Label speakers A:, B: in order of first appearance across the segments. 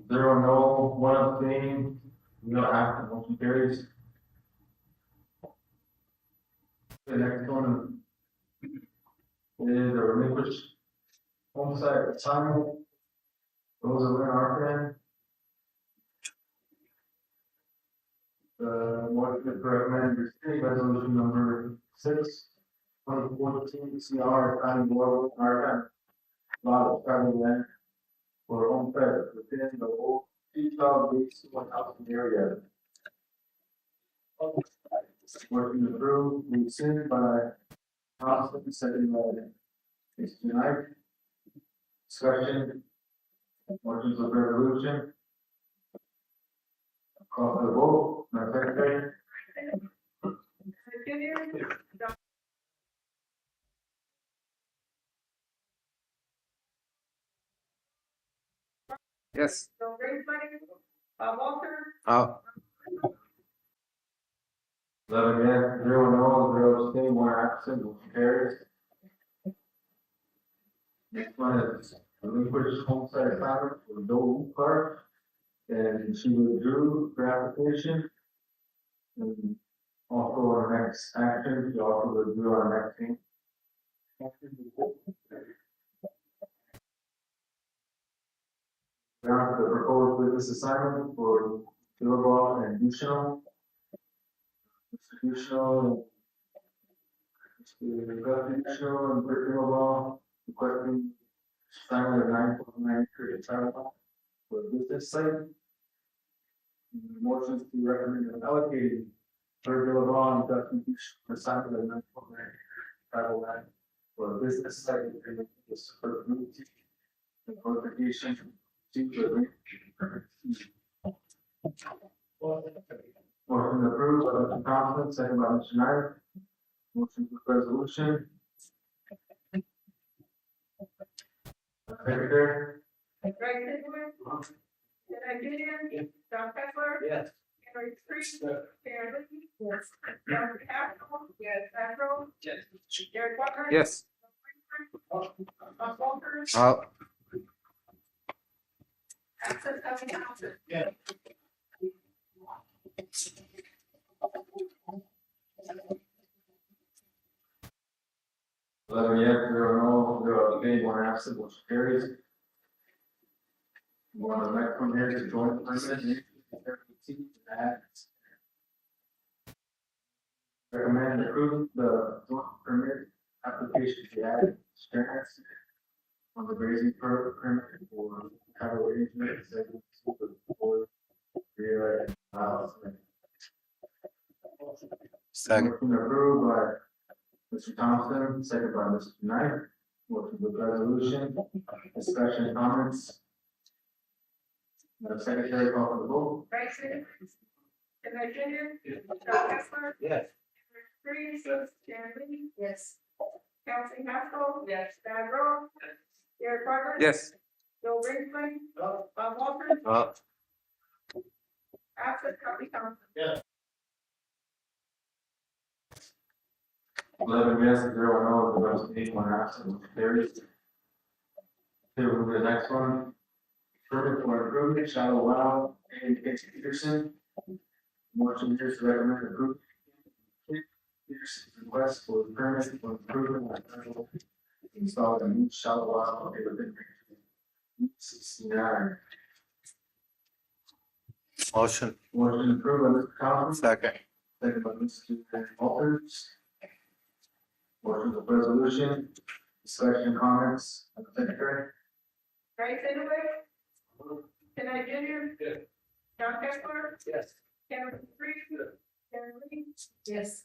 A: Zero no, one abstaining, no action, motion carries. The next one is a relinquished homesite assignment. Those are in our plan. Motion to recommend rescinding resolution number 6, 2014 CR County Board Archive lot of travel land for homestead within the old 2000 area. Motion approved, rescinded by Thompson, second by Mr. Knight. Discussion, motions of resolution. Call for the vote, Madam Secretary.
B: Yes.
C: Walter.
A: 11 yes, 0 no, 0 abstain, 1 absent, motion carries. Next one is relinquished homestead assignment for Dole Clark, and she withdrew her application. And also our next action, she also withdrew our next thing. Now the proposed business assignment for Billabong and Dutional. Institutional and Billabong requesting assignment of 9.9 acres of travel for business site. Motions to recommend allocating for Billabong assignment of 9.9 acres travel land for business site and this for community and notification to the motion approved by Mr. Thompson, second by Mr. Knight. Motion for resolution. Secretary.
C: Greg Sidwin. Ed Gideon. John Kessler.
B: Yes.
C: Henry Street. Karen Lee. Yes. John Capital. Yes. Zach Rose.
B: Yes.
C: Jared Butler.
B: Yes.
C: Bob Walter. Absent Kevin Johnson.
B: Yeah.
A: Eleven yes, 0 no, 0 abstain, 1 absent, motion carries. One of the next one here is joint permit. Recommend approving the joint permit application to add strengths on the grazing permit for cattle arrangement.
B: Second.
A: Motion approved by Mr. Thompson, second by Mr. Knight. Motion with resolution, discussion, comments. Madam Secretary, call for the vote.
C: Greg Sidwin. Ed Gideon. John Kessler.
B: Yes.
C: Henry Street. Karen Lee. Yes. Kelsey Haskell. Yes. Zach Rose. Jared Butler.
B: Yes.
C: Bill Ringland. Bob Walter. Absent Kevin Johnson.
A: 11 yes, 0 no, 0 abstain, 1 absent, motion carries. Here we go to the next one. Permit for improvement shall allow and Peterson. Motion here to recommend approval. Peterson's request for permit for improvement on install a new shall allow within 69.
B: Motion.
A: Motion approved by Mr. Collins.
B: Second.
A: Second by Mr. Walters. Motion of resolution, discussion, comments, Madam Secretary.
C: Greg Sidwin. Ed Gideon.
B: Yes.
C: John Kessler.
B: Yes.
C: Henry Street. Karen Lee. Yes.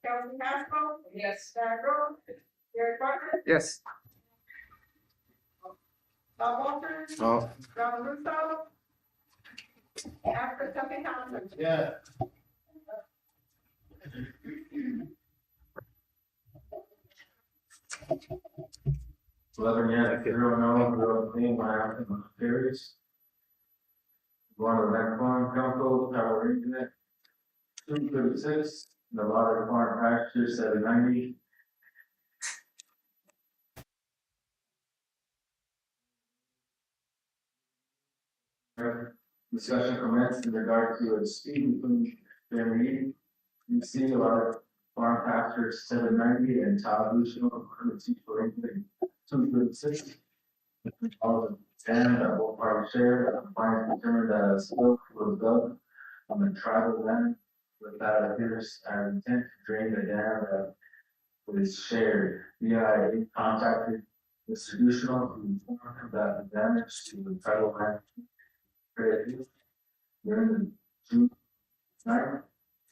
C: Kelsey Haskell. Yes. Zach Rose. Jared Butler.
B: Yes.
C: Bob Walter.
B: Oh.
C: John Russo. Absent Kevin Johnson.
B: Yeah.
A: Eleven yes, 0 no, 0 abstain, 1 absent, motion carries. Go on to the next one, council, travel arrangement. 236, Nevada Farm Pasture 790. Discussion commenced in regard to a dispute between Jeremy, you see a lot of farm pastures 790 and Tawabushno, for anything, 236. All of the land that both parties share, compliance determined that a slope was dug on the tribal land with that appears as intent to drain the dam that was shared. BIA contacted Mr. Dushno to inform him that the damage to the tribal land created during the June 9th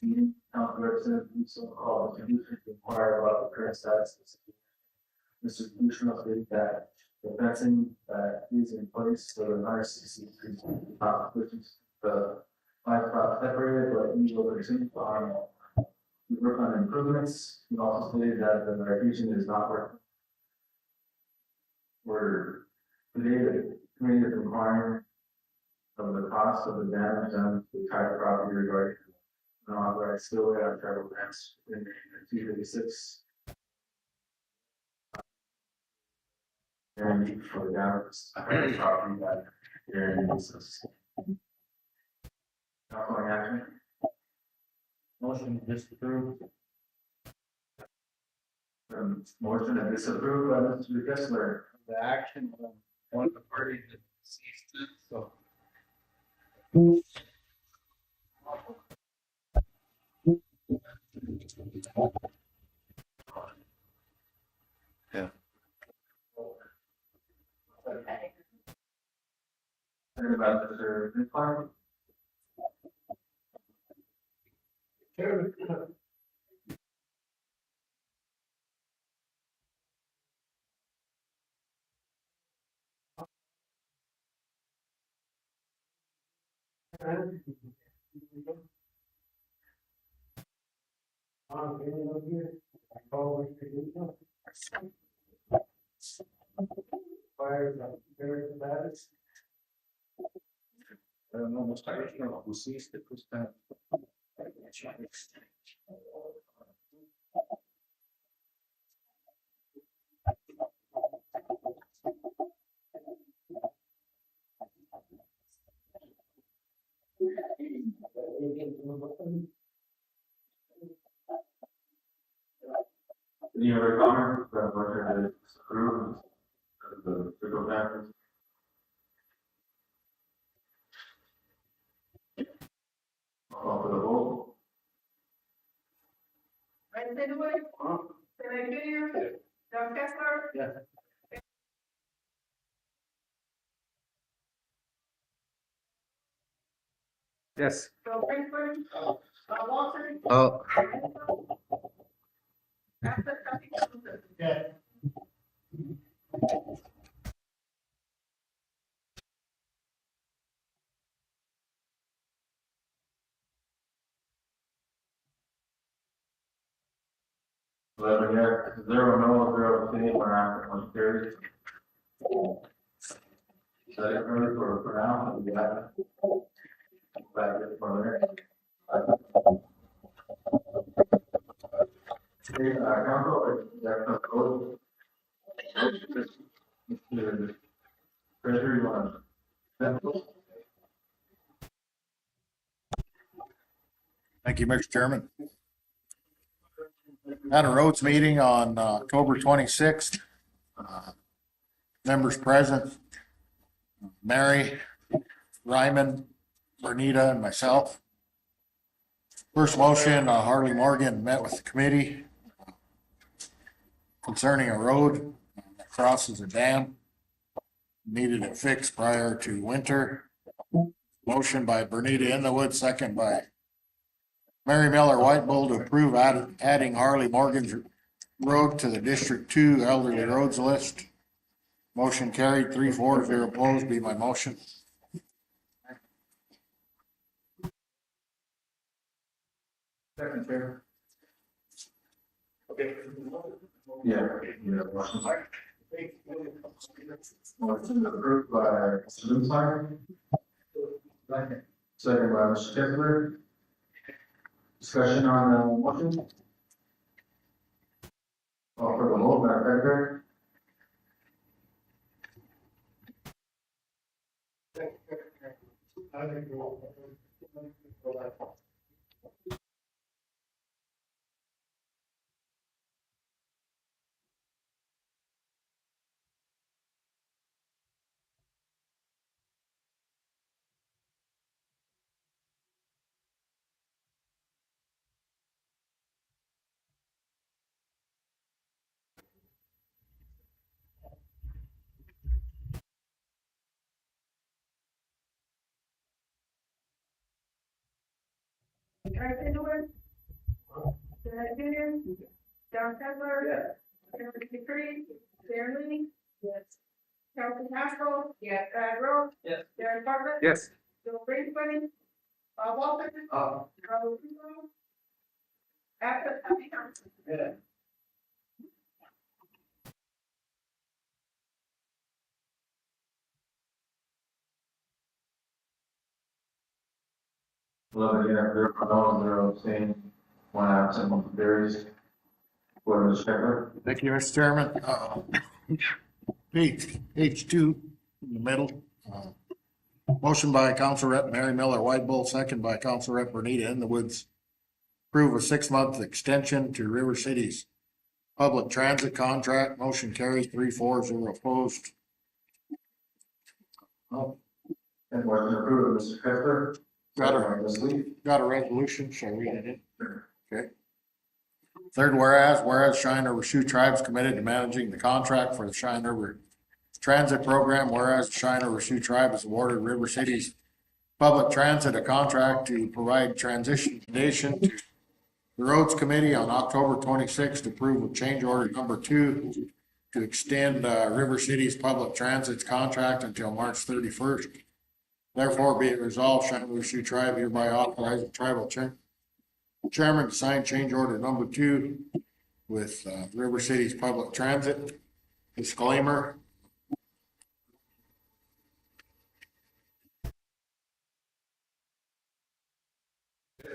A: meeting, council representative so called conditions inquired about the current status of the situation. Mr. Dushno stated that the fencing that is in place for the 163 which the livestock separated, but we will continue on we work on improvements. He also stated that the region is not working. We're today the committee is inquiring of the cost of the damage done to the entire property regarding unauthorized spillway on tribal lands in 236. And for the damage property that here in this. Council action. Motion to disapprove. Motion to disapprove by Mr. Kessler.
B: The action of one of the parties that ceased it, so. Yeah.
A: And about Mr. Nickline.
B: Almost I don't know who sees the first time.
A: Any other comments? Motion to disapprove the legal matters. Call for the vote.
C: Ray Sedgwick, Renee Junior, John Kessler.
B: Yes. Yes.
C: Bill Brinkford. Walter.
B: Oh.
C: Yeah.
A: Eleven yes, 0 no, 0 abstaining, 1 absent, 1 carried. Is that it really for now? We have it. Back to for there. Okay, council, that's a vote. Mr. Treasurer, you want to?
D: Thank you, Mr. Chairman. Had a roads meeting on October 26th. Members present, Mary, Ryman, Bernita, and myself. First motion, Harley Morgan met with the committee concerning a road that crosses a dam. Needed it fixed prior to winter. Motion by Bernita Inwood, second by Mary Miller White Bull to approve adding Harley Morgan's Road to the District 2 elderly roads list. Motion carried 3-4. If you're opposed, be my motion.
A: Second, Chair. Okay. Yeah. Motion approved by Mr. Luther. Second by Mr. Kessler. Discussion on the motion. Call for the vote, Madam Secretary.
C: Eric Underwood. Janet Junior. John Kessler.
A: Yes.
C: Timothy McCready. Darren Lee. Yes. Kelsey Haskell. Yes. Brad Rowe.
A: Yes.
C: Derek Bartlett.
B: Yes.
C: Bill Brinsman. Bob Walter. Robert Russo. Absent Abby Thompson.
A: Yeah. Eleven, yeah, zero for those, zero abstaining, one absent, motion carries. Board Mr. Stecker.
D: Thank you, Mr. Chairman. H2 in the middle. Motion by Council Rep Mary Miller White Bull, second by Council Rep Bernita in the Woods. Approve a 6-month extension to River City's public transit contract. Motion carries 3-4, 0 opposed.
A: And motion approved, Mr. Kessler.
D: Got
A: Second by Ms. Lee.
D: Got a resolution, shall we read it in? Okay. Third, whereas Cheyenne River Sioux Tribes committed to managing the contract for the Cheyenne River Transit Program, whereas Cheyenne River Sioux Tribe has awarded River City's public transit a contract to provide transportation to the Roads Committee on October 26th to approve of change order number 2 to extend River City's public transit's contract until March 31st. Therefore, be it resolved, Cheyenne River Sioux Tribe hereby authorizes tribal chairman to sign change order number 2 with River City's public transit. Disclaimer.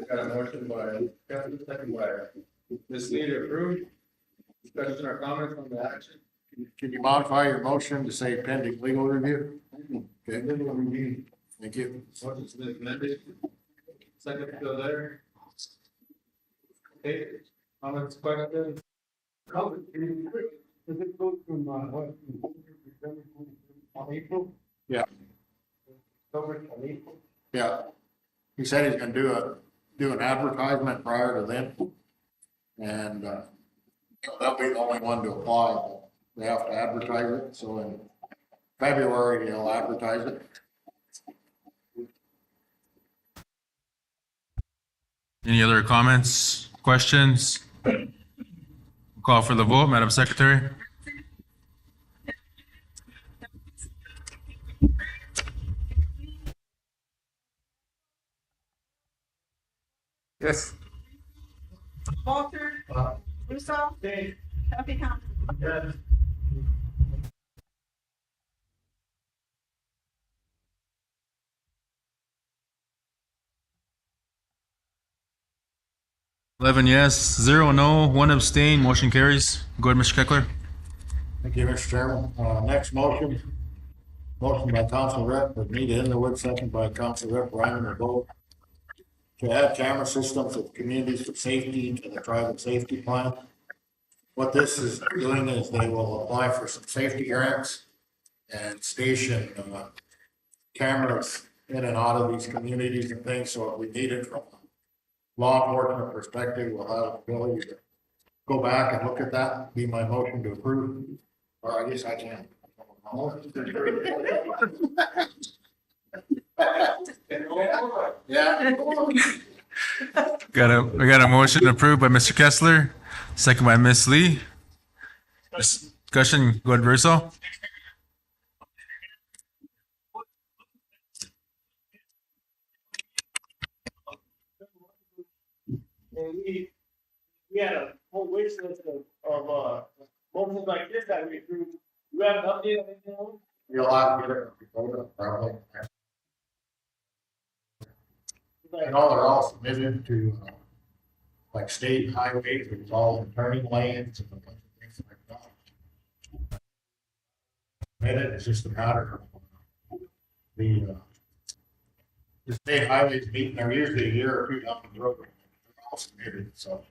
B: Got a motion by Kessler, second by Ms. Lee to approve. Discussion or comments on the action?
D: Can you modify your motion to say pending legal review? Okay. Thank you.
B: Motion's been amended. Second still there. Okay, comments, questions?
E: Does it go from, what? On April?
D: Yeah.
E: Over on April?
D: Yeah. He said he's gonna do an advertisement prior to then. And, they'll be the only one to apply. They have to advertise it, so in February, he'll advertise it.
F: Any other comments, questions? Call for the vote, Madam Secretary.
B: Yes.
C: Walter. Russo. Abby Thompson.
A: Yes.
F: Eleven yes, 0 no, 1 abstain, motion carries. Go ahead, Mr. Keckler.
D: Thank you, Mr. Chairman. Next motion. Motion by Council Rep Bernita Underwood, second by Council Rep Ryan LeBeau. To add camera systems at communities for safety to the tribal safety plan. What this is doing is they will apply for some safety grants and station cameras in and out of these communities and things. So if we need it from a law enforcement perspective, we'll have the ability to go back and look at that. Be my motion to approve, or I guess I can. Yeah.
F: We got a motion approved by Mr. Kessler, second by Ms. Lee. Discussion, go ahead, Verso.
E: And we had a whole wish list of motions like this that we approved. You have an update on anything else?
D: You'll have to get it, probably. And all they're all submitted to, like state highways, it's all in turning lanes and a bunch of things like that. And it's just a matter of the the state highways meeting, they're usually a year or two down the road. They're all submitted, so.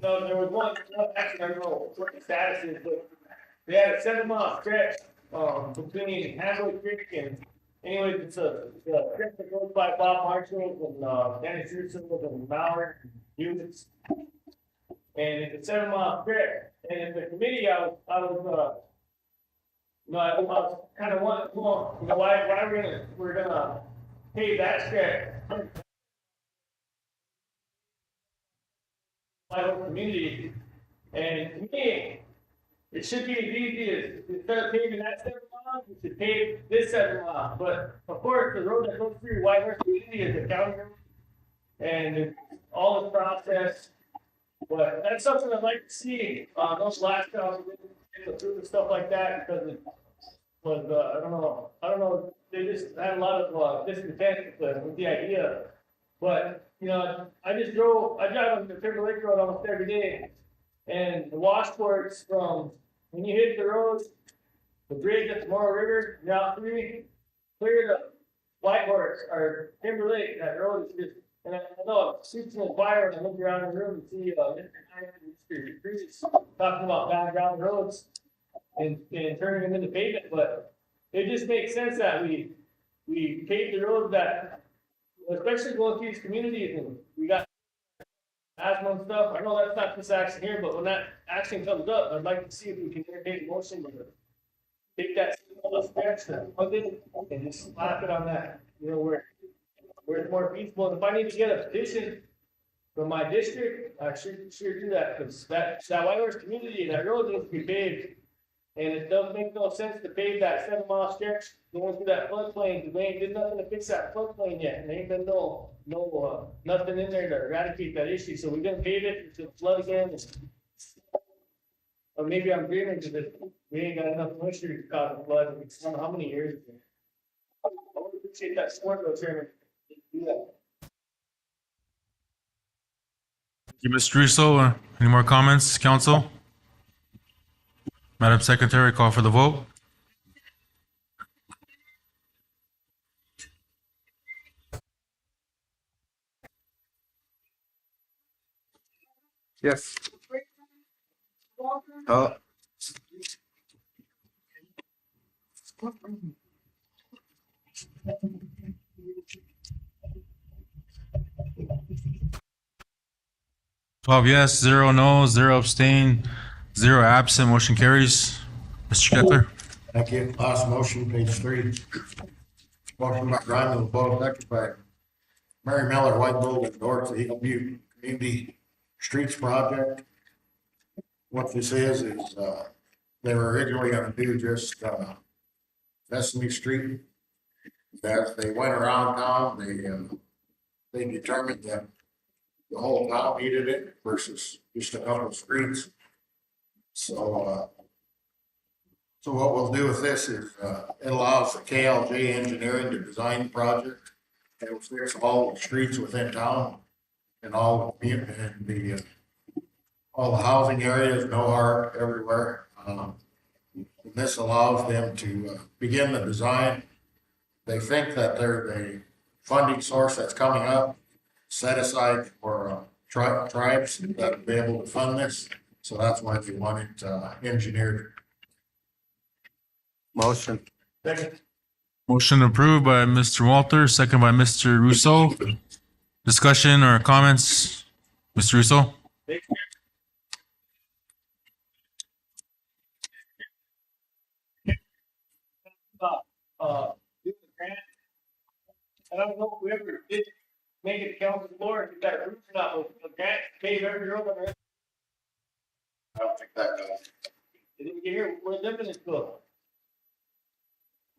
E: No, there was one, actually, I don't know what the status is, but they had a 7 mile stretch, between Handle Creek and, anyways, it's a stretch that goes by Bob Marshall and, Dennis Russo and Mallard and Hughes. And it's a 7 mile stretch, and in the committee, I was, I was kind of wondering, well, why we're gonna pave that stretch? My whole community, and to me, it should be as easy as, instead of paving that 7 miles, we should pave this 7 mile. But of course, the road that goes through Whitehorse community is a county road, and it's all the process. But that's something I'd like to see, those last jobs, and stuff like that, because it was, I don't know, they just had a lot of, discontent with the idea. But, I drive on the Timber Lake Road almost every day, and the washboards from, when you hit the road, the bridge at the Morrow River, Route 3, clear to Whitehorse, or Timber Lake, that road is just, and I know it shoots in the fire when I look around the room and see, Mr. Cruz talking about background roads and turning them into pavement, but it just makes sense that we pave the roads that, especially going through these communities, and we got asthma and stuff. I know that's not this action here, but when that action comes up, I'd like to see if we can entertain a motion to take that stretch and just slap it on that, where it's more peaceful. And if I need to get a petition from my district, I sure do that, because that Whitehorse community, that road needs to be paved. And it doesn't make no sense to pave that 7 mile stretch going through that floodplain, because they ain't did nothing to fix that floodplain yet, and there ain't been nothing in there to eradicate that issue, so we're gonna pave it, it's gonna flood again. Or maybe I'm dreaming, because we ain't got enough moisture to cause a flood, I don't know how many years. I would appreciate that support, though, Chairman, do that.
F: Thank you, Mr. Russo. Any more comments, council? Madam Secretary, call for the vote.
B: Yes.
C: Walter,
F: 12 yes, 0 no, 0 abstain, 0 absent, motion carries. Mr. Kettler?
D: Thank you. Last motion, page 3. Motion by Ryan, vote second by Mary Miller, White Bull, endorse the Eagle Butte Community Streets Project. What this is, they were originally gonna do just, Sesame Street. As they went around town, they determined that the whole town needed it versus just a couple of streets. So what we'll do with this is, it allows the KLJ engineering to design the project. It will fix all the streets within town and all the housing areas, no art everywhere. This allows them to begin the design. They think that there's a funding source that's coming up, set aside for tribes that will be able to fund this. So that's why they want it engineered.
B: Motion.
E: Second.
F: Motion approved by Mr. Walter, second by Mr. Russo. Discussion or comments? Mr. Russo?
E: Do the grant. I don't know if we ever did make it count to the board, if that roof or not, but the grant pave every road on there.
D: I don't think that does.
E: Didn't get here, we're living in school.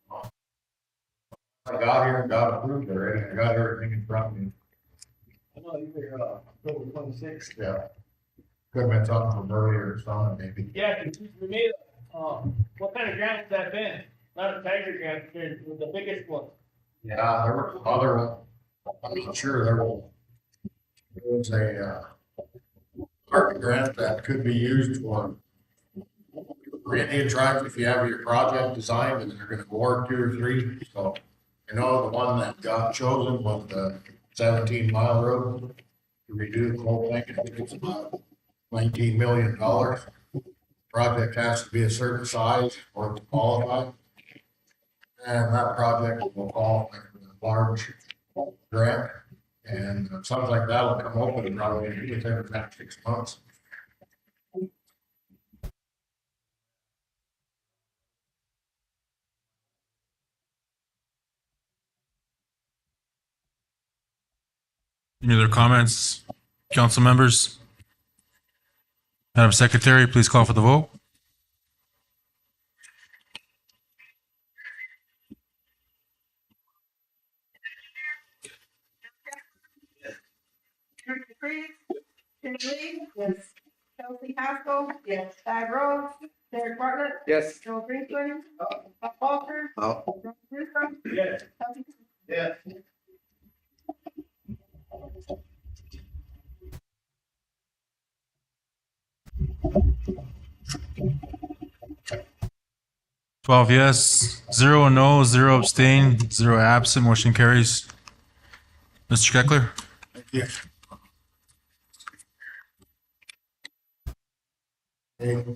D: I got here and got approved already. I got everything in front of me.
E: I know you were, October 26th.
D: Yeah. Could have been something from earlier or something, maybe.
E: Yeah, 'cause we made, what kind of grant has that been? Not a tiger grant, it was the biggest one.
D: Yeah, there were other, I'm not sure, there was a art grant that could be used for for Indian tribes, if you have your project designed and they're gonna award 2 or 3, so. I know the one that got chosen was the 17-mile road to redo the whole thing. I think it's about $19 million. Project has to be a certain size or to qualify. And that project will qualify for a large grant. And something like that will come open probably within the next 6 months.
F: Any other comments, council members? Madam Secretary, please call for the vote.
C: Eric Freeze, Kenny Lee. Yes. Kelsey Haskell. Yes. Diane Rose, Derek Bartlett,
B: Yes.
C: Joe Greenwood, Bob Walter,
B: Oh.
C: Ron Russo,
E: Yes.
C: Kelsey.
B: Yeah.
F: 12 yes, 0 no, 0 abstain, 0 absent, motion carries. Mr. Keckler?
D: Thank you. And,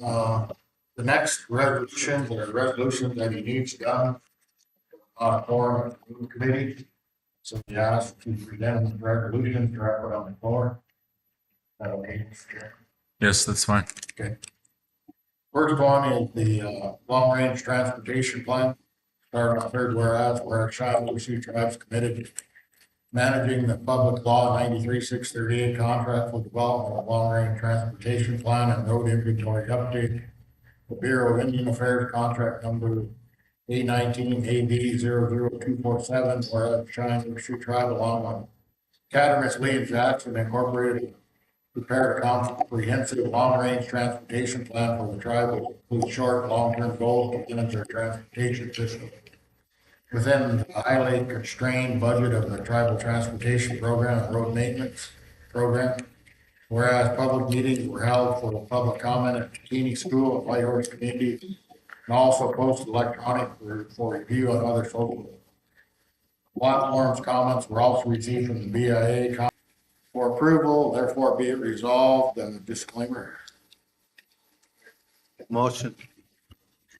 D: the next resolutions are resolutions that he needs done on a forum committee. So he asked to present the resolutions directly on the floor. That okay, Mr. Chair?
F: Yes, that's fine.
D: First one is the long-range transportation plan. Start on third where Shiloh Sioux Tribes committed to managing the public law 93-638 contract for development of long-range transportation plan and road inventory update. The Bureau of Indian Affairs contract number A19 AB 00247, whereas Shiloh Sioux Tribe along with Cattermas, Lee and Jackson Incorporated prepared a comprehensive long-range transportation plan for the tribe with short, long-term goals to manage their transportation system within the highly constrained budget of the tribal transportation program and road maintenance program. Whereas public meetings were held for public comment at Keeney School and Whitehorse Community, and also posted electronic for review on other social platforms. Comments were also received from the BIA for approval, therefore be it resolved, and disclaimer.
B: Motion.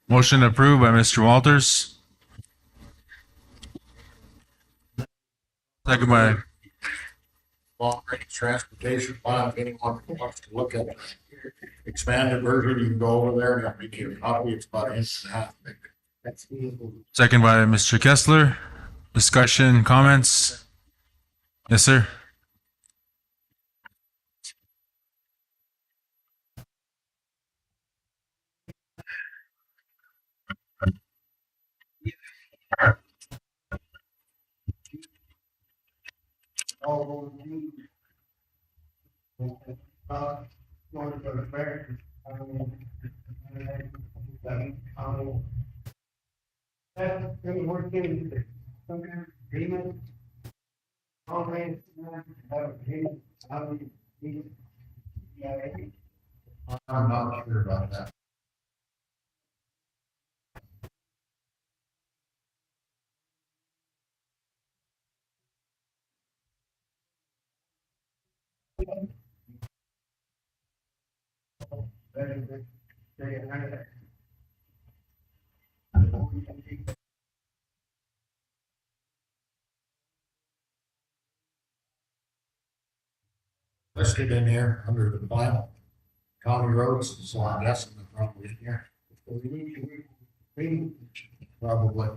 F: Motion approved by Mr. Walters. Second by,
D: Long-range transportation plan, if anyone wants to look at the expanded version, you can go over there and I'll make you a copy. It's about an inch and a half thick. That's
F: second by Mr. Kessler. Discussion, comments? Yes, sir.
D: I'm not sure about that. Listed in here under the plan, county roads, so I'm guessing they're probably in here. Probably.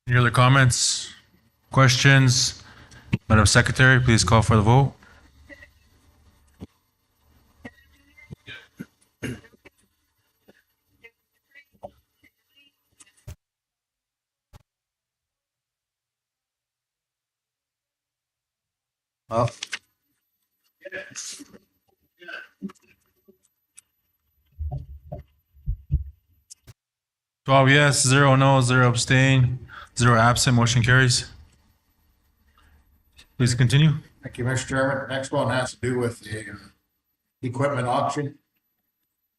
F: Any other comments, questions? Madam Secretary, please call for the vote.
B: Oh.
F: 12 yes, 0 no, 0 abstain, 0 absent, motion carries. Please continue.
D: Thank you, Mr. Chairman. The next one has to do with the equipment auction.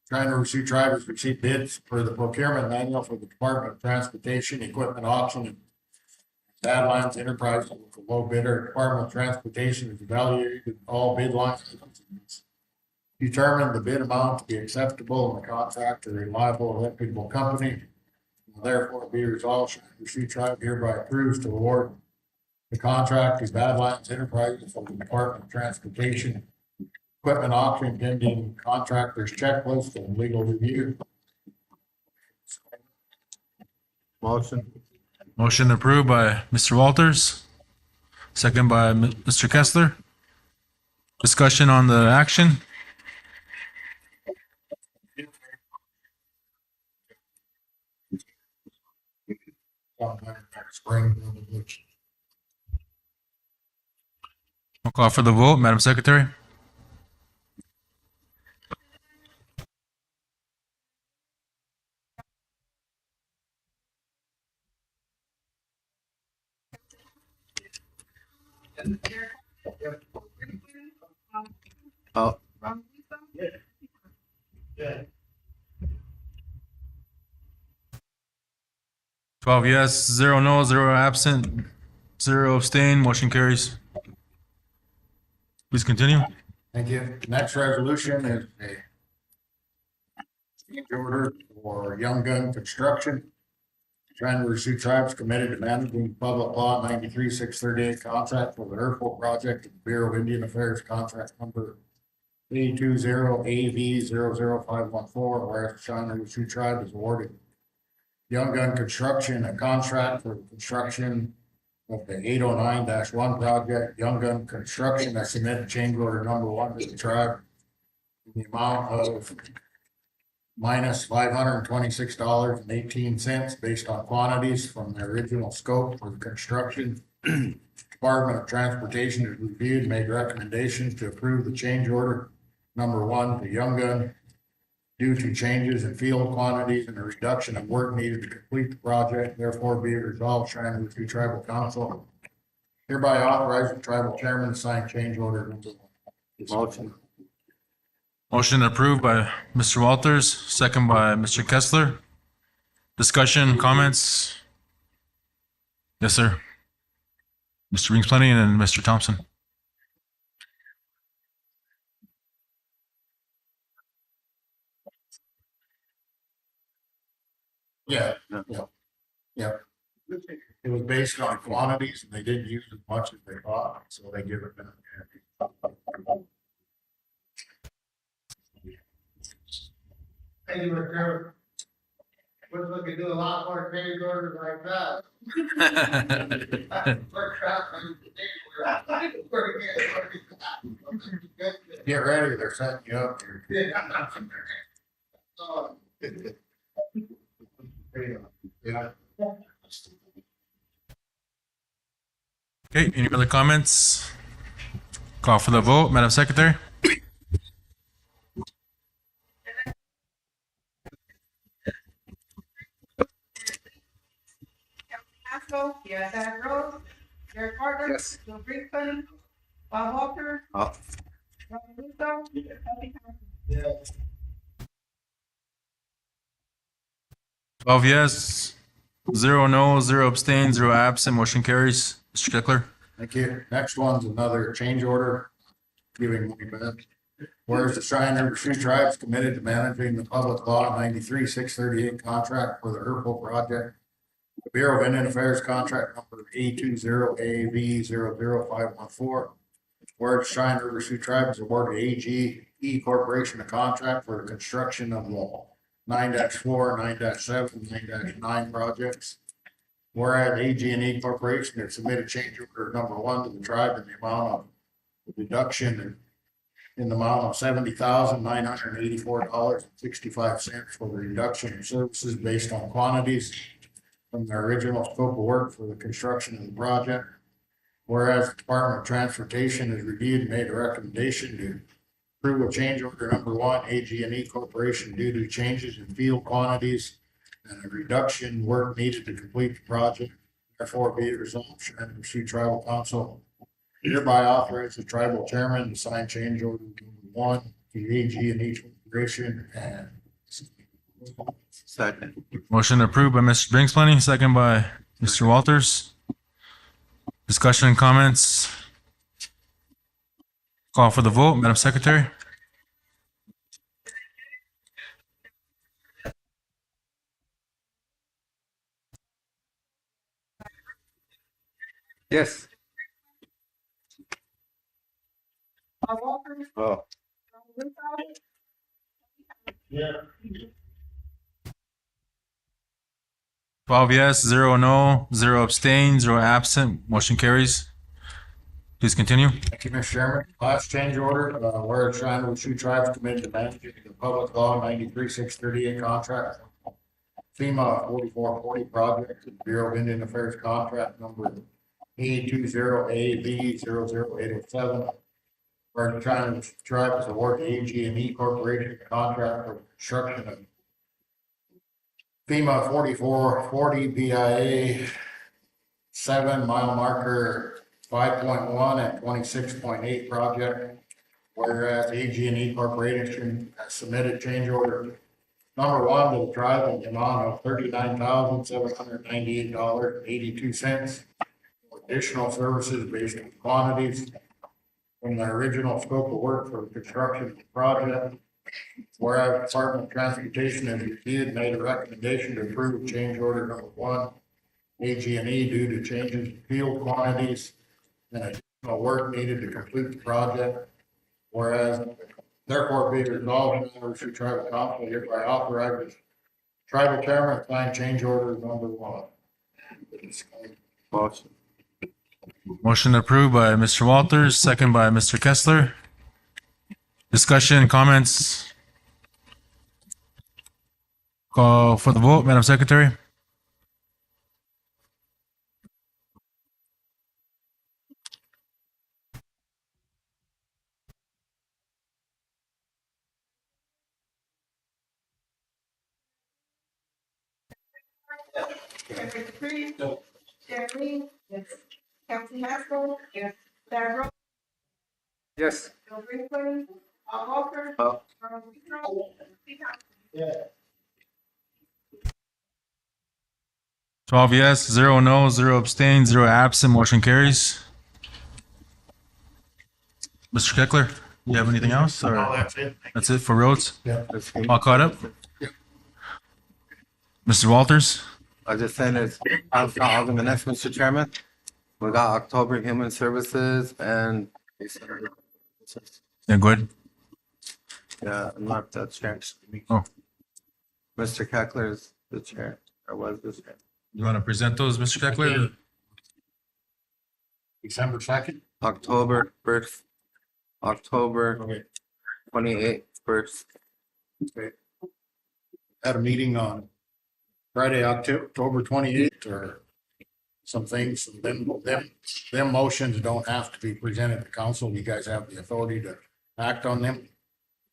D: Shiner Sioux Tribe has received bids for the procurement manual for the Department of Transportation equipment auction and Badlands Enterprise with a low bidder. Department of Transportation has evaluated all bid lines, determined the bid amount to be acceptable and the contract a reliable, reputable company. Therefore, be resolved, Shiner Sioux Tribe hereby approves to award the contract to Badlands Enterprises for the Department of Transportation equipment auction pending contractor's checklist and legal review. Motion.
F: Motion approved by Mr. Walters, second by Mr. Kessler. Discussion on the action.
D: Spring.
F: I'll call for the vote, Madam Secretary.
D: Oh.
F: 12 yes, 0 no, 0 absent, 0 abstain. Motion carries. Please continue.
D: Thank you. Next resolution is a change order for Young Gun Construction. Shiner Sioux Tribe is committed to managing public law 93-638 contract for the Urkel project, Bureau of Indian Affairs contract number A20AV00514, whereas Shiner Sioux Tribe is awarded Young Gun Construction a contract for the construction of the 809-1 project. Young Gun Construction has submitted change order number 1 to the tribe in the amount of minus $526.18 based on quantities from the original scope for the construction. Department of Transportation has reviewed and made recommendations to approve the change order number 1 to Young Gun due to changes in field quantities and a reduction of work needed to complete the project. Therefore, be it resolved, Shiner Sioux Tribal Council hereby authorize the tribal chairman to sign change order number 1. Motion.
F: Motion approved by Mr. Walters, second by Mr. Kessler. Discussion, comments? Yes, sir. Mr. Rings Plenty and then Mr. Thompson.
D: Yeah. It was based on quantities and they didn't use as much as they thought, so they give it back.
B: Thank you, Mr. Chairman. We're looking to do a lot more change orders like that. We're trapping.
D: Get ready, they're setting you up here. Yeah.
F: Okay, any other comments? Call for the vote, Madam Secretary.
C: Haskell, yes, Adam Rose, Derek Carter.
B: Yes.
C: Bill Brinkman, Bob Walter.
D: Oh.
C: Robert Russo. Elsie Thompson.
B: Yes.
F: 12 yes, 0 no, 0 abstain, 0 absent. Motion carries. Mr. Kessler.
D: Thank you. Next one's another change order, giving money back. Whereas the Shiner Sioux Tribe is committed to managing the public law 93-638 contract for the Urkel project. The Bureau of Indian Affairs contract number A20AV00514. Whereas Shiner Sioux Tribe is awarded AGE Corporation a contract for the construction of the 9-4, 9-7, 9-9 projects. Whereas AG&E Corporation has submitted change order number 1 to the tribe in the amount of reduction in the amount of $70,984.65 for the reduction in services based on quantities from their original scope of work for the construction of the project. Whereas the Department of Transportation has reviewed and made a recommendation to approve of change order number 1, AG&E Corporation due to changes in field quantities and a reduction in work needed to complete the project. Therefore, be it resolved, Shiner Sioux Tribal Council Hereby authorize the tribal chairman to sign change order number one to AG and each corporation and.
G: Second.
F: Motion approved by Mr. Brinksplenny, second by Mr. Walters. Discussion and comments. Call for the vote, Madam Secretary.
G: Yes.
C: Paul Walters,
G: Oh.
C: Ronald Wood,
F: 12 yes, 0 no, 0 abstain, 0 absent. Motion carries. Please continue.
D: Thank you, Mr. Chairman. Last change order, where China Sioux Tribes committed to managing the public law 93-638 contract. FEMA 4440 project, Bureau of Indian Affairs contract number E20AV00807. Where China Tribes award AG&E Corporation contract for construction of FEMA 4440 BIA 7 mile marker 5.1 and 26.8 project. Whereas AG&E Corporation has submitted change order number one to the tribe in the amount of $39,798.82. Additional services based on quantities from the original scope of work for the construction of the project. Whereas Department of Transportation has reviewed and made a recommendation to approve change order number one, AG&E due to changes in field quantities and additional work needed to complete the project. Whereas therefore be resolved, members who tribal council hereby authorizes tribal chairman to sign change order number one.
G: Motion.
F: Motion approved by Mr. Walters, second by Mr. Kessler. Discussion, comments? Call for the vote, Madam Secretary.
C: Henry Dupree, Sharon Lee, yes. Kelsey Haskell, yes. Sarah Rowe,
G: Yes.
C: Bill Brinkman, Paul Walters,
G: Oh.
C: Ronald Wood, Steve Hunt.
F: 12 yes, 0 no, 0 abstain, 0 absent. Motion carries. Mr. Keckler, you have anything else? Or
D: That's it.
F: that's it for roads?
D: Yeah.
F: All caught up? Mr. Walters?
G: I just saying it's, I'll the minutes, Mr. Chairman. We got October Human Services and December.
F: Yeah, go ahead.
G: Yeah, I'm not the chair.
F: Oh.
G: Mr. Keckler is the chair, or was the chair.
F: You want to present those, Mr. Keckler?
D: December 2nd.
G: October 1st, October
D: Okay.
G: 28th, 1st.
D: Had a meeting on Friday, October 28th, or some things, them motions don't have to be presented to council. You guys have the authority to act on them.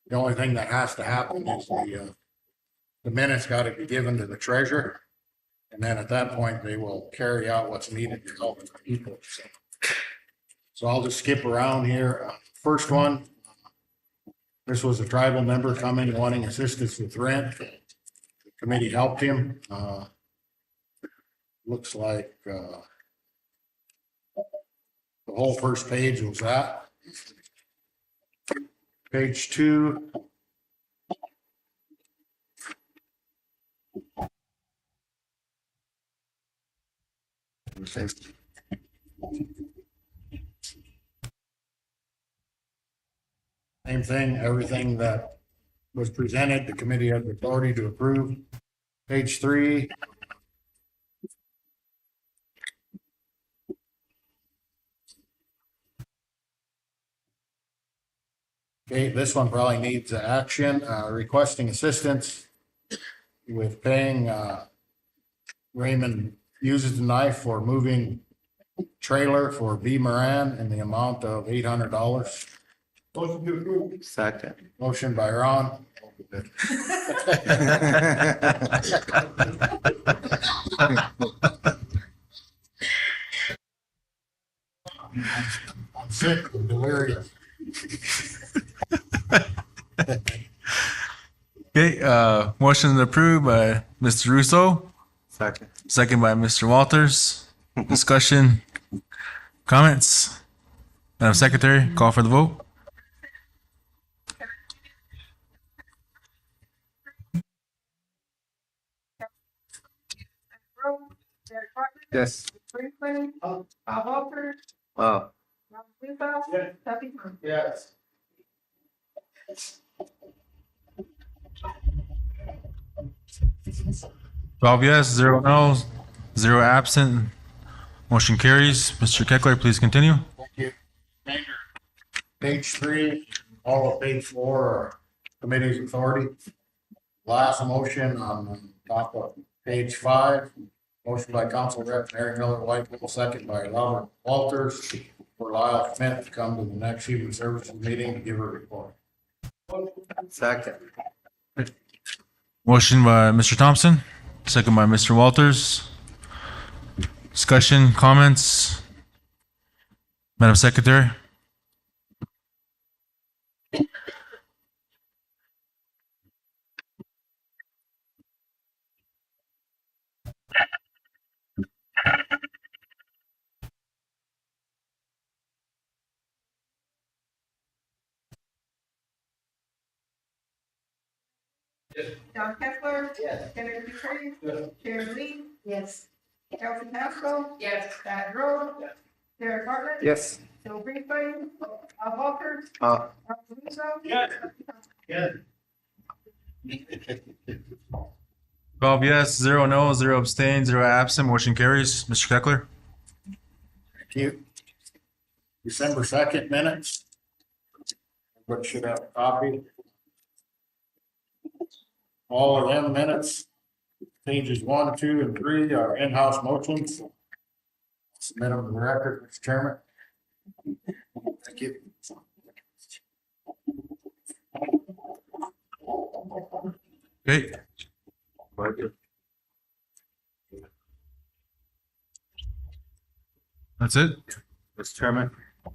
D: The only thing that has to happen is the minutes got to be given to the treasurer. And then at that point, they will carry out what's needed to help the people. So I'll just skip around here. First one, this was a tribal member coming wanting assistance with rent. The committee helped him. Looks like the whole first page was that. Page 2. Same thing, everything that was presented, the committee has the authority to approve. Page 3. Okay, this one probably needs action, requesting assistance with paying, Raymond uses the knife for moving trailer for B. Moran in the amount of $800.
A: Motion to approve.
G: Second.
D: Motion by Ron.
F: Okay, motion approved by Mr. Russo,
G: Second.
F: second by Mr. Walters. Discussion, comments? Madam Secretary, call for the vote.
C: Rowe, Derek Bartlett,
G: Yes.
C: Brinkman, Bob Walters,
G: Oh,
C: Ron Luba,
B: Yes.
C: Duffy Moon.
B: Yes.
F: Twelve yes, zero no, zero absent. Motion carries. Mr. Keckler, please continue.
D: Thank you. Page 3, all of page 4 are committee's authority. Last motion on top of page 5, motion by Council Rep Mary Miller White, second by Robert Walters, for Lyle Smith to come to the next Human Services meeting to give a report.
G: second.
F: Motion by Mr. Thompson, second by Mr. Walters. Discussion, comments? Madam Secretary?
C: John Kessler. Yes. Kenneth Dufresne.
B: Yes.
C: Sharon Lee. Yes. Kelsey Haskell. Yes. Diane Rowe.
B: Yes.
C: Derek Bartlett.
G: Yes.
C: Bill Brinkman, Bob Walters,
G: Oh,
C: Ron Luba.
E: Yes.
B: Yes.
F: 12 yes, zero no, zero abstain, zero absent. Motion carries. Mr. Keckler?
D: Thank you. December 2nd minutes. What should have a copy? All of them minutes, pages 1, 2, and 3 are in-house motions. Submit them to the record, Mr. Chairman. Thank you.
F: Okay. That's it?
G: Mr. Chairman,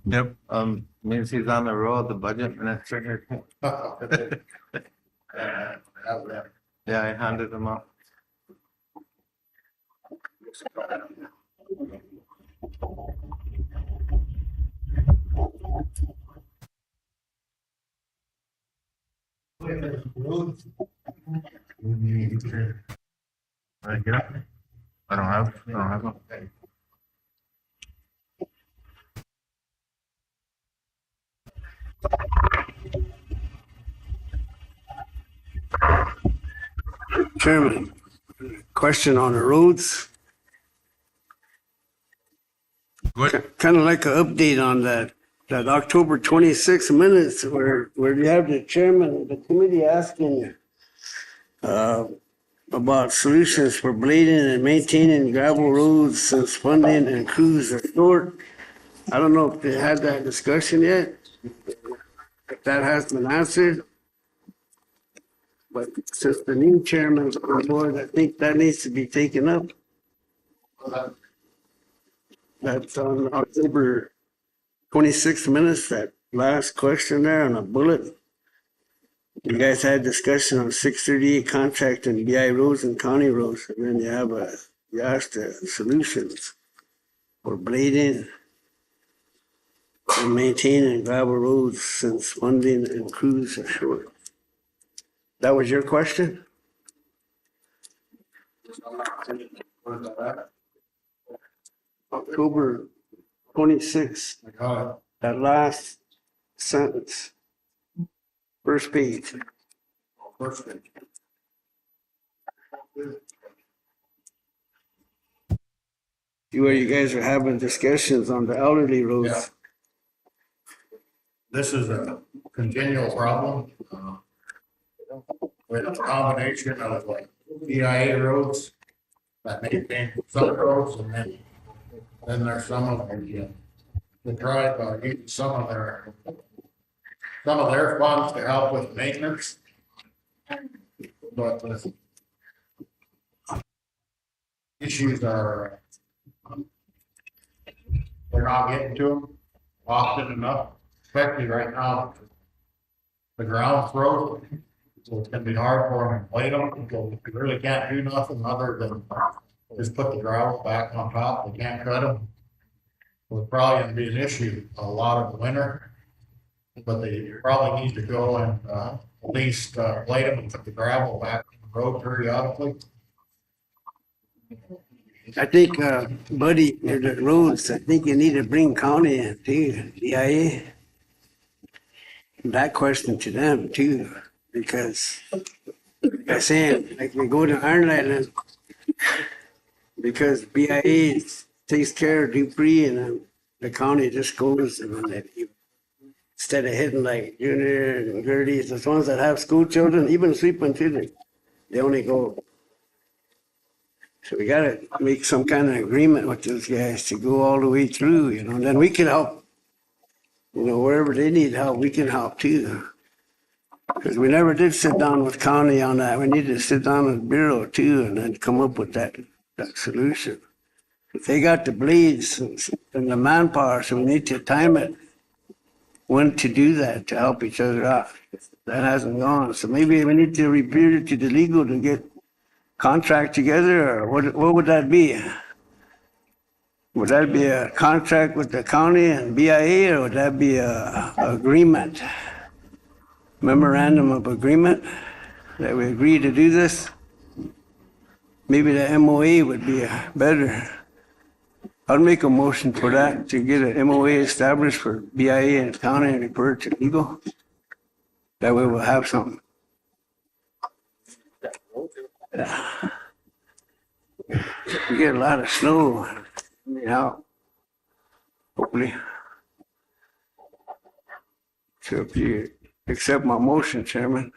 F: Yep.
G: means he's on the roll, the budget administrator. Yeah, I handed him off.
F: I don't have them.
H: Chairman, question on the roads.
F: What?
H: Kind of like an update on that October 26 minutes where you have the chairman of the committee asking about solutions for blading and maintaining gravel roads since funding and crews are short. I don't know if they had that discussion yet, if that has been answered. But since the new chairman's on board, I think that needs to be taken up. That's on October 26 minutes, that last question there on a bullet. You guys had discussion on 638 contract and BI roads and county roads, and then you asked the solutions for blading and maintaining gravel roads since funding and crews are short. That was your question? October 26th,
D: I got it.
H: that last sentence. First page.
D: First page.
H: Where you guys are having discussions on the elderly roads.
D: This is a continual problem. With a combination of like EIA roads that maintain some roads, and then there's some of the tribe using some of their funds to help with maintenance. But the issues are they're not getting to them often enough, especially right now. The ground frozen. So it's gonna be hard for them to blade them, because we really can't do nothing other than just put the gravel back on top, we can't cut them. Will probably gonna be an issue a lot of the winter. But they probably need to go and, at least, blade them and put the gravel back on the road periodically.
H: I think, Buddy, the roads, I think you need to bring county in too, DIA. That question to them too, because like I said, like we go to Iron Island, because BIA takes care of Dupree and then the county just goes and then instead of hitting like Junior and Gertie's, the ones that have school children, even sweeping children, they only go. So we gotta make some kind of agreement with those guys to go all the way through, and then we can help. Wherever they need help, we can help too. Because we never did sit down with county on that. We need to sit down with Bureau too and then come up with that solution. If they got the blades and the manpower, so we need to time it when to do that to help each other out. That hasn't gone. So maybe we need to repeat it to the legal to get contract together, or what would that be? Would that be a contract with the county and BIA, or would that be a agreement? Memorandum of agreement that we agree to do this? Maybe the MOA would be better. I'd make a motion for that, to get an MOA established for BIA and county and refer it to legal. That way we'll have something. We get a lot of snow, hopefully. So if you accept my motion, Chairman,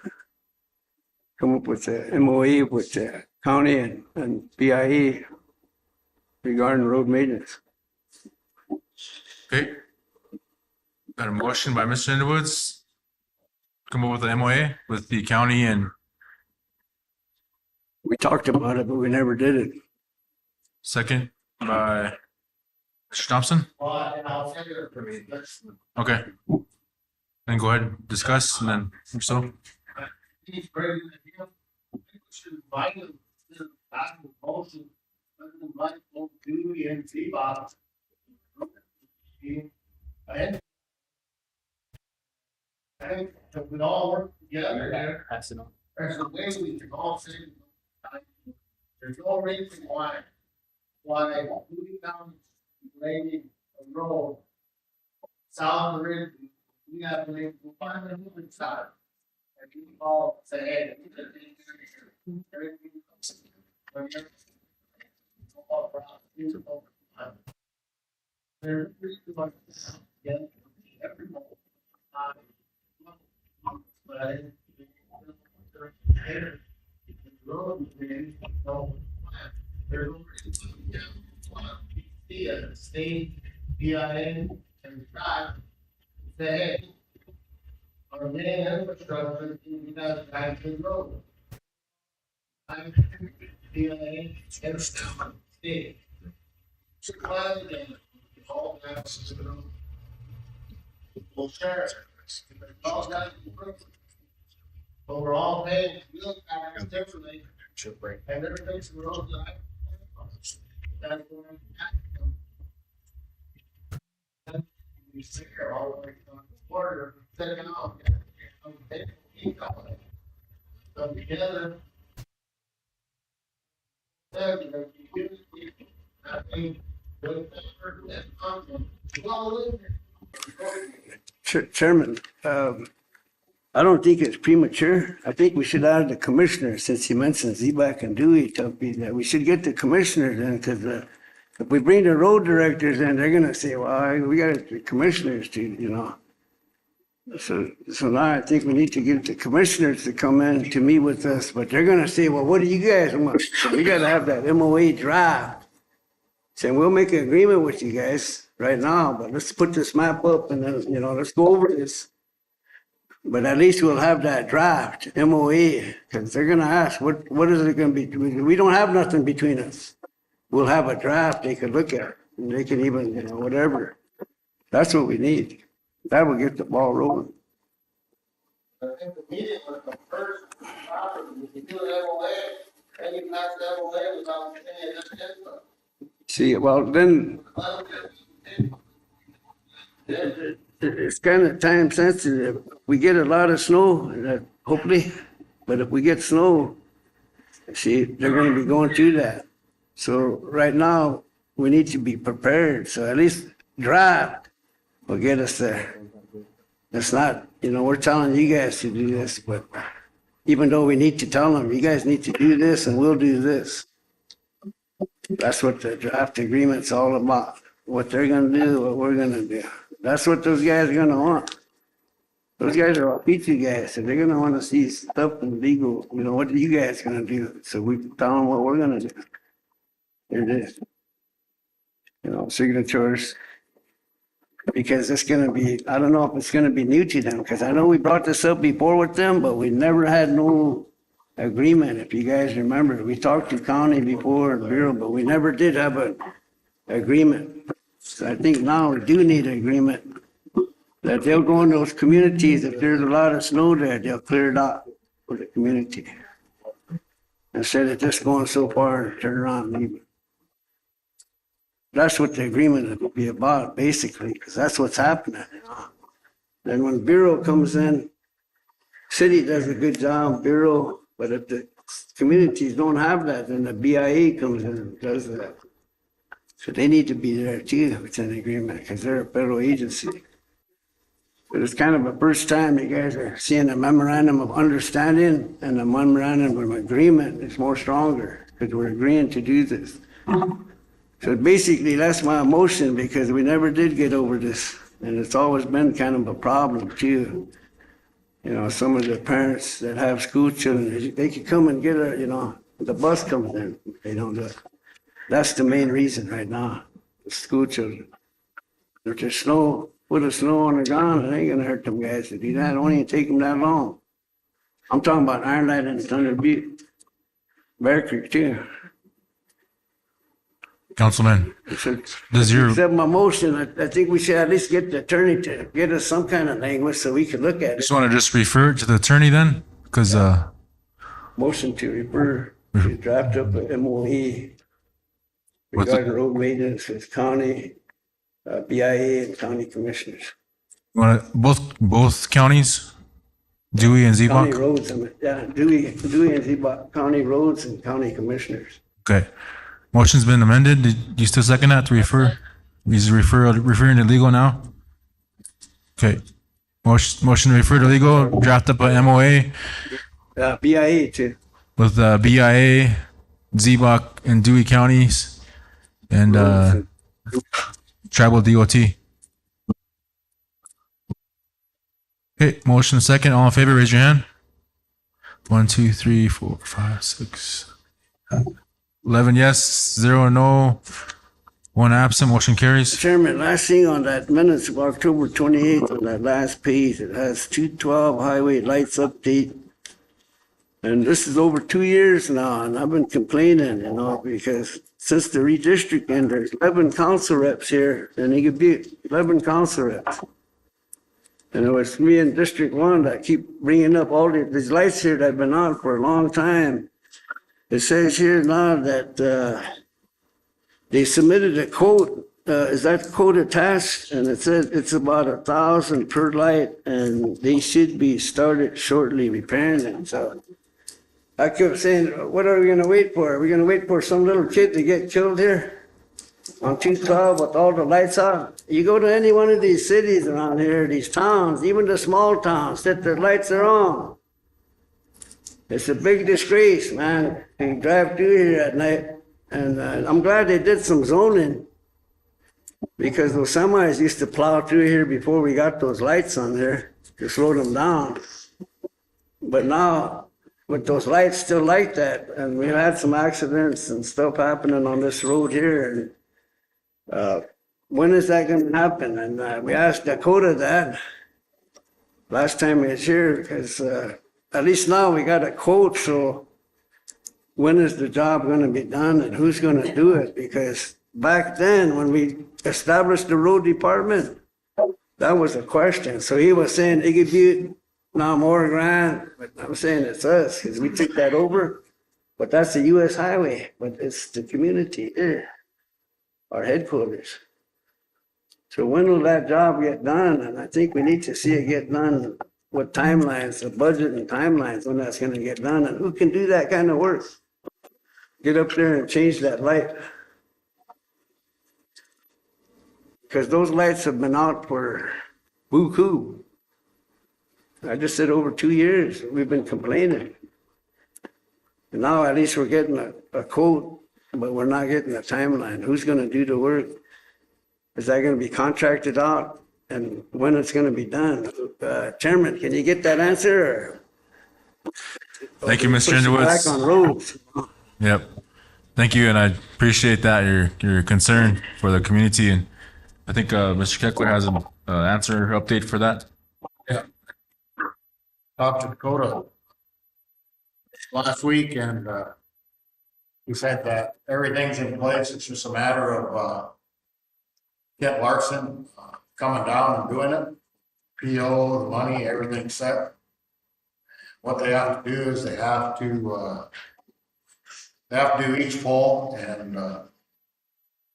H: come up with a MOA with the county and BIA regarding road maintenance.
F: Okay. Got a motion by Mr. Underwoods. Come up with an MOA with the county and
H: We talked about it, but we never did it.
F: second by Mr. Thompson. Okay. Then go ahead and discuss and then so.
A: He's bringing it here. I think we should invite him to ask the motion, let him invite both Dewey and T-Bob. And I think if we all work together,
E: Pass it on.
A: there's a way we can all save. There's no reason why Dewey County grading a road south of the ridge, we have to make, we'll find a moving side. And you all say, hey, these are things that are here. There's reasons like this, yeah, every month. But road is no, there's no reason, yeah, the state, BIA, and drive, say, hey, our main infrastructure, we have a good road. I'm BIA, and state. So glad again, all that system. We'll share it. All that. But we're all paying, we look at it differently. And everything's the road that I. That's what I'm. We sit here all the way on the border, taking out. Come together.
H: Chairman, I don't think it's premature. I think we should add the commissioner, since he mentioned Zebak and Dewey, that we should get the commissioners in, because if we bring the road directors in, they're gonna say, well, we got the commissioners to. So now I think we need to get the commissioners to come in to meet with us, but they're gonna say, well, what do you guys want? So we gotta have that MOA draft. Saying, we'll make an agreement with you guys right now, but let's put this map up and then, let's go over this. But at least we'll have that draft, MOA, because they're gonna ask, what is it gonna be? We don't have nothing between us. We'll have a draft they could look at, and they can even, whatever. That's what we need. That will get the ball rolling.
A: I think the meeting was the first
H: See, well, then it's kind of time sensitive. We get a lot of snow, hopefully, but if we get snow, see, they're gonna be going through that. So right now, we need to be prepared, so at least draft will get us there. It's not, we're telling you guys to do this, but even though we need to tell them, you guys need to do this and we'll do this. That's what the draft agreement's all about, what they're gonna do, what we're gonna do. That's what those guys are gonna want. Those guys are all pizza guys, so they're gonna wanna see stuff in legal, what are you guys gonna do? So we tell them what we're gonna do. There it is. Signatures. Because it's gonna be, I don't know if it's gonna be new to them, because I know we brought this up before with them, but we never had no agreement, if you guys remember. We talked to county before and bureau, but we never did have an agreement. So I think now we do need an agreement that they'll go in those communities, if there's a lot of snow there, they'll clear it out for the community. Instead of just going so far and turn around and leave. That's what the agreement will be about, basically, because that's what's happening. Then when bureau comes in, city does a good job, bureau, but if the communities don't have that, then the BIA comes in and does that. So they need to be there too, if it's an agreement, because they're a federal agency. But it's kind of the first time you guys are seeing a memorandum of understanding, and the memorandum of agreement is more stronger, because we're agreeing to do this. So basically, that's my motion, because we never did get over this, and it's always been kind of a problem too. Some of the parents that have school children, they could come and get the bus comes in, they don't do it. That's the main reason right now, the school children. If there's snow, put a snow on the ground, it ain't gonna hurt them guys to do that, it won't even take them that long. I'm talking about Iron Light and Thunder Butte, Bear Creek too.
F: Councilman, does your,
H: Except my motion, I think we should at least get the attorney to get us some kind of language so we can look at it.
F: just want to just refer it to the attorney then? Because,
H: Motion to refer, to draft up a MOE regarding road maintenance with county, BIA and county commissioners.
F: you want to, both counties? Dewey and
H: County
F: Zebach?
H: roads, Dewey and Zebach, county roads and county commissioners.
F: Okay. Motion's been amended. Did you still second that to refer? Is referring to legal now? Okay. Motion to refer to legal, draft up a MOA
H: BIA too.
F: with BIA, Zebach, and Dewey counties, and tribal DOT. Okay, motion second. All in favor, raise your hand. 1, 2, 3, 4, 5, 6, 11 yes, 0 no, 1 absent. Motion carries.
H: Chairman, last thing on that minutes of October 28th, on that last page, it has 212 highway lights update. And this is over 2 years now, and I've been complaining, because since the redistricting, there's 11 council reps here, and it could be 11 council reps. And it was me in District 1 that keep bringing up all these lights here that have been on for a long time. It says here now that they submitted a quote, is that quote attached? And it says it's about 1,000 per light, and they should be started shortly repairing it. So I kept saying, what are we gonna wait for? Are we gonna wait for some little kid to get killed here on 212 with all the lights on? You go to any one of these cities around here, these towns, even the small towns, that their lights are on. It's a big disgrace, man. You drive through here at night, and I'm glad they did some zoning, because those semis used to plow through here before we got those lights on there to slow them down. But now, with those lights still like that, and we've had some accidents and stuff happening on this road here, and when is that going to happen? And we asked Dakota that last time he was here, because at least now we got a quote, so when is the job going to be done and who's going to do it? Because back then, when we established the road department, that was a question. So he was saying Iggy Butte now more grand, but I'm saying it's us, because we took that over. But that's the US highway, but it's the community there, our headquarters. So when will that job get done? And I think we need to see it get done with timelines, the budget and timelines, when that's gonna get done, and who can do that kind of work? Get up there and change that light. Because those lights have been out for buku. I just said over 2 years, we've been complaining. And now at least we're getting a quote, but we're not getting a timeline. Who's gonna do the work? Is that gonna be contracted out? And when it's gonna be done? Chairman, can you get that answer?
F: Thank you, Mr.
H: Push it
F: Underwood.
H: back on roads.
F: Yep. Thank you, and I appreciate that, your concern for the community, and I think, Mr. Keckler has an answer update for that.
D: Talked to Dakota last week and, he said that everything's in place. It's just a matter of, Kent Larson coming down and doing it. PO, the money, everything's set. What they have to do is they have to do each pole and,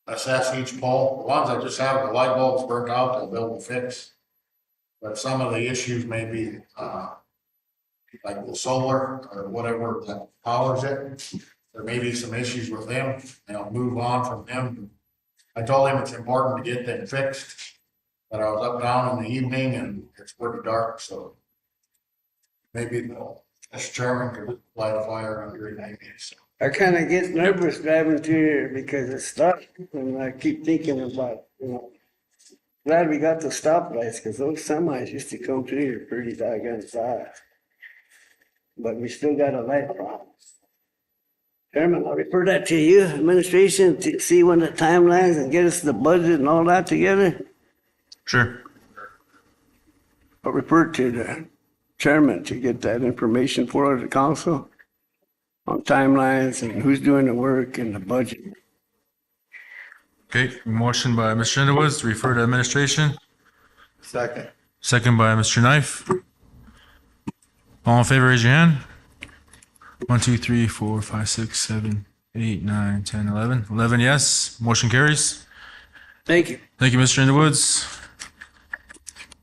D: assess each pole. The ones that just have the light bulbs burnt out, they'll be able to fix. But some of the issues may be, like the solar or whatever that powers it. There may be some issues with them, and I'll move on from them. I told him it's important to get them fixed, but I was up down in the evening and it's pretty dark, so maybe Mr. Chairman could light a fire under it maybe, so.
H: I kind of get nervous driving through here because it's dark, and I keep thinking about, glad we got the stoplights, because those semis used to come through here pretty doggone fast. But we still got a light problem. Chairman, I'll refer that to you, administration, to see when the timelines and get us the budget and all that together.
F: Sure.
H: I'll refer to the chairman to get that information for the council on timelines and who's doing the work and the budget.
F: Okay, motion by Mr. Underwood to refer to administration,
G: Second.
F: second by Mr. Knife. All in favor, raise your hand. 1, 2, 3, 4, 5, 6, 7, 8, 9, 10, 11. 11 yes, motion carries.
H: Thank you.
F: Thank you, Mr. Underwoods.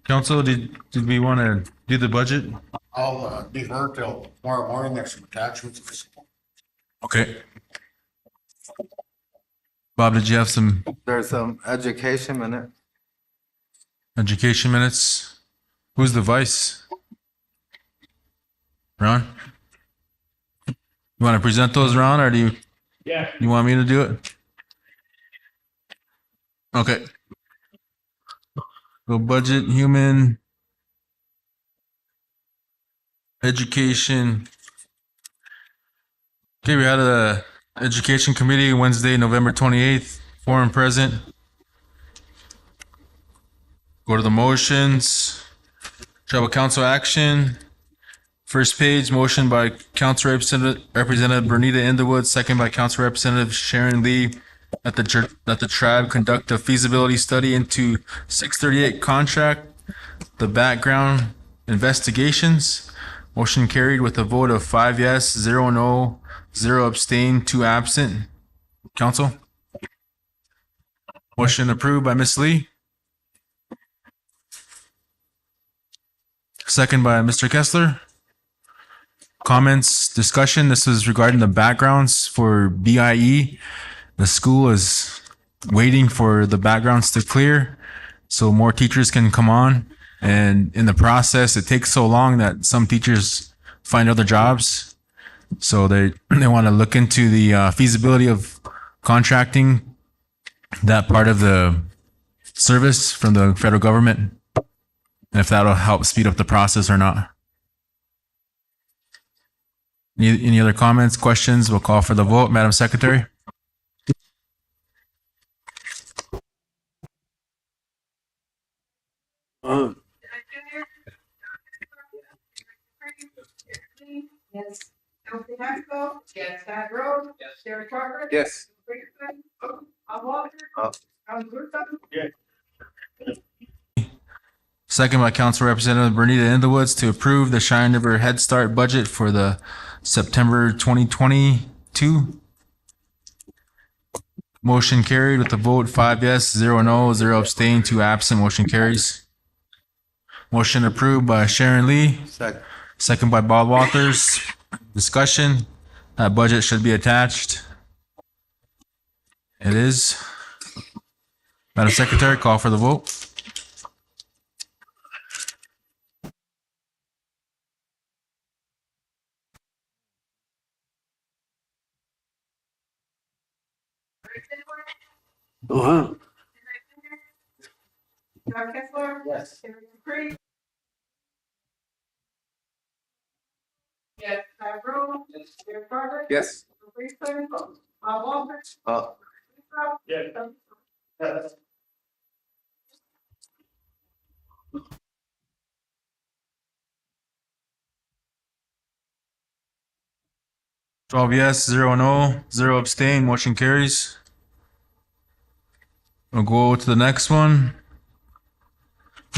F: Council, did we want to do the budget?
D: I'll defer till tomorrow morning. There's some attachments.
F: Okay. Bob, did you have some
G: There's some education minute.
F: education minutes? Who's the vice? Ron? You want to present those, Ron, or do you want me to do it? Okay. So budget, human, education. Okay, we had a education committee Wednesday, November 28th, forum present. Go to the motions. Tribal council action. First page, motion by Council Representative Bernita Underwood, second by Council Representative Sharon Lee, that the tribe conduct a feasibility study into 638 contract, the background investigations. Motion carried with a vote of 5 yes, 0 no, 0 abstain, 2 absent. Council? Motion approved by Ms. Lee. Second by Mr. Kessler. Comments, discussion. This is regarding the backgrounds for BIE. The school is waiting for the backgrounds to clear so more teachers can come on. And in the process, it takes so long that some teachers find other jobs. So they want to look into the feasibility of contracting that part of the service from the federal government, and if that'll help speed up the process or not. Any other comments, questions? We'll call for the vote. Madam Secretary.
C: Yes. Counselor Haskell? Yes. Diane Rose? Yes. Derek Carter?
G: Yes.
C: Al Walter?
G: Uh.
C: Al Gurta?
F: second by Council Representative Bernita Underwoods to approve the Cheyenne River Head Start budget for the September 2022. Motion carried with a vote 5 yes, 0 no, 0 abstain, 2 absent. Motion carries. Motion approved by Sharon Lee,
G: Second.
F: second by Bob Walters. Discussion. That budget should be attached. It is. Madam Secretary, call for the vote.
H: Uh-huh.
C: John Kessler.
E: Yes.
C: Terry Creed. Yes. Diane Jordan. Derek Carter.
B: Yes.
C: Bob Walters.
E: Yes. Yes.
F: 12 yes, 0 no, 0 abstain. Motion carries. We'll go to the next one.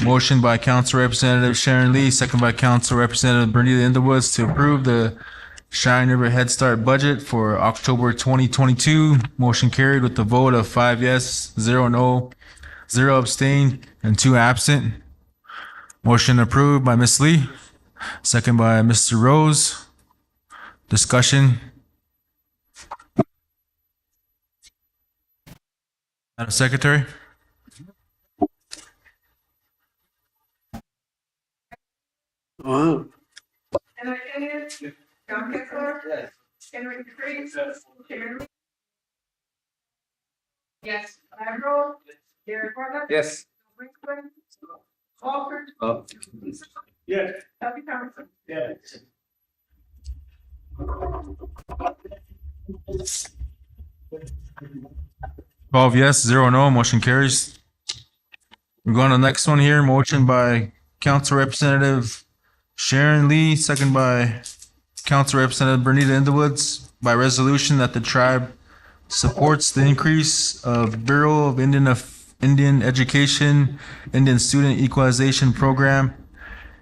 F: Motion by Council Representative Sharon Lee, second by Council Representative Bernita Underwoods to approve the Cheyenne River Head Start budget for October 2022. Motion carried with the vote of 5 yes, 0 no, 0 abstain, and 2 absent. Motion approved by Ms. Lee, second by Mr. Rose. Discussion. Madam Secretary.
H: Uh-huh.
C: Henry Elliott. John Kessler.
E: Yes.
C: Henry Creed. Sharon Lee. Yes. Diane Jordan. Derek Carter.
B: Yes.
C: Walter.
E: Yes.
C: Happy Thompson.
E: Yes.
F: 12 yes, 0 no, motion carries. We're going to the next one here. Motion by Council Representative Sharon Lee, second by Council Representative Bernita Underwoods, by resolution that the tribe supports the increase of Bureau of Indian Education, Indian Student Equalization Program,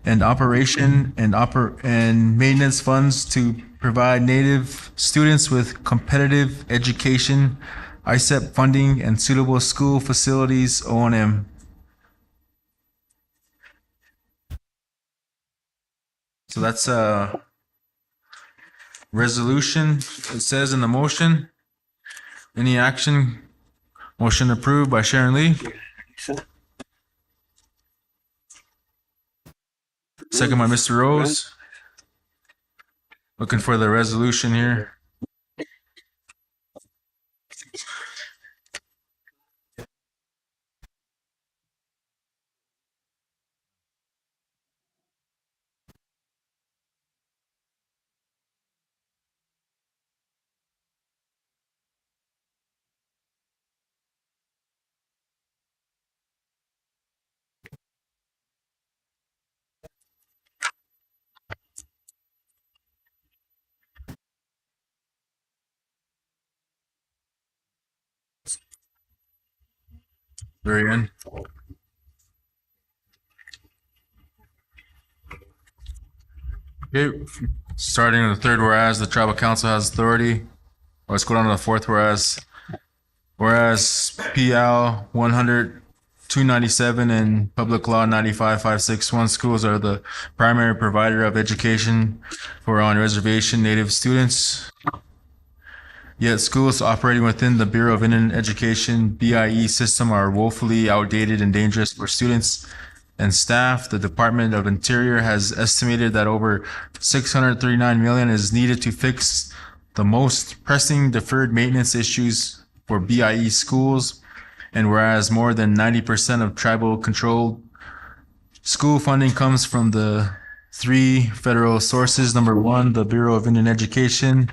F: and operation and maintenance funds to provide Native students with competitive education, ISEP funding, and suitable school facilities, O&M. So that's a resolution. It says in the motion. Any action? Motion approved by Sharon Lee. Second by Mr. Rose. Looking for the resolution here. Very end. Okay, starting with the third whereas, the tribal council has authority. Or let's go down to the fourth whereas. Whereas PL 100-297 and Public Law 95-561 schools are the primary provider of education for on-reservation Native students. Yet schools operating within the Bureau of Indian Education BIE system are woefully outdated and dangerous for students and staff. The Department of Interior has estimated that over $639 million is needed to fix the most pressing deferred maintenance issues for BIE schools. And whereas more than 90% of tribal controlled school funding comes from the 3 federal sources. Number 1, the Bureau of Indian Education,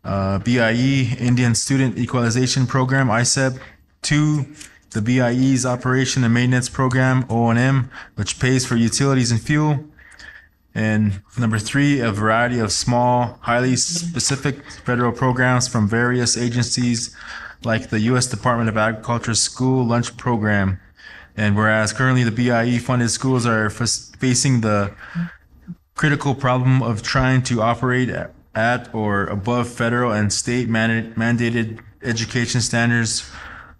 F: BIE, Indian Student Equalization Program, ISEP. 2, the BIE's Operation and Maintenance Program, O&M, which pays for utilities and fuel. And number 3, a variety of small, highly specific federal programs from various agencies like the U.S. Department of Agriculture's School Lunch Program. And whereas currently the BIE funded schools are facing the critical problem of trying to operate at or above federal and state mandated education standards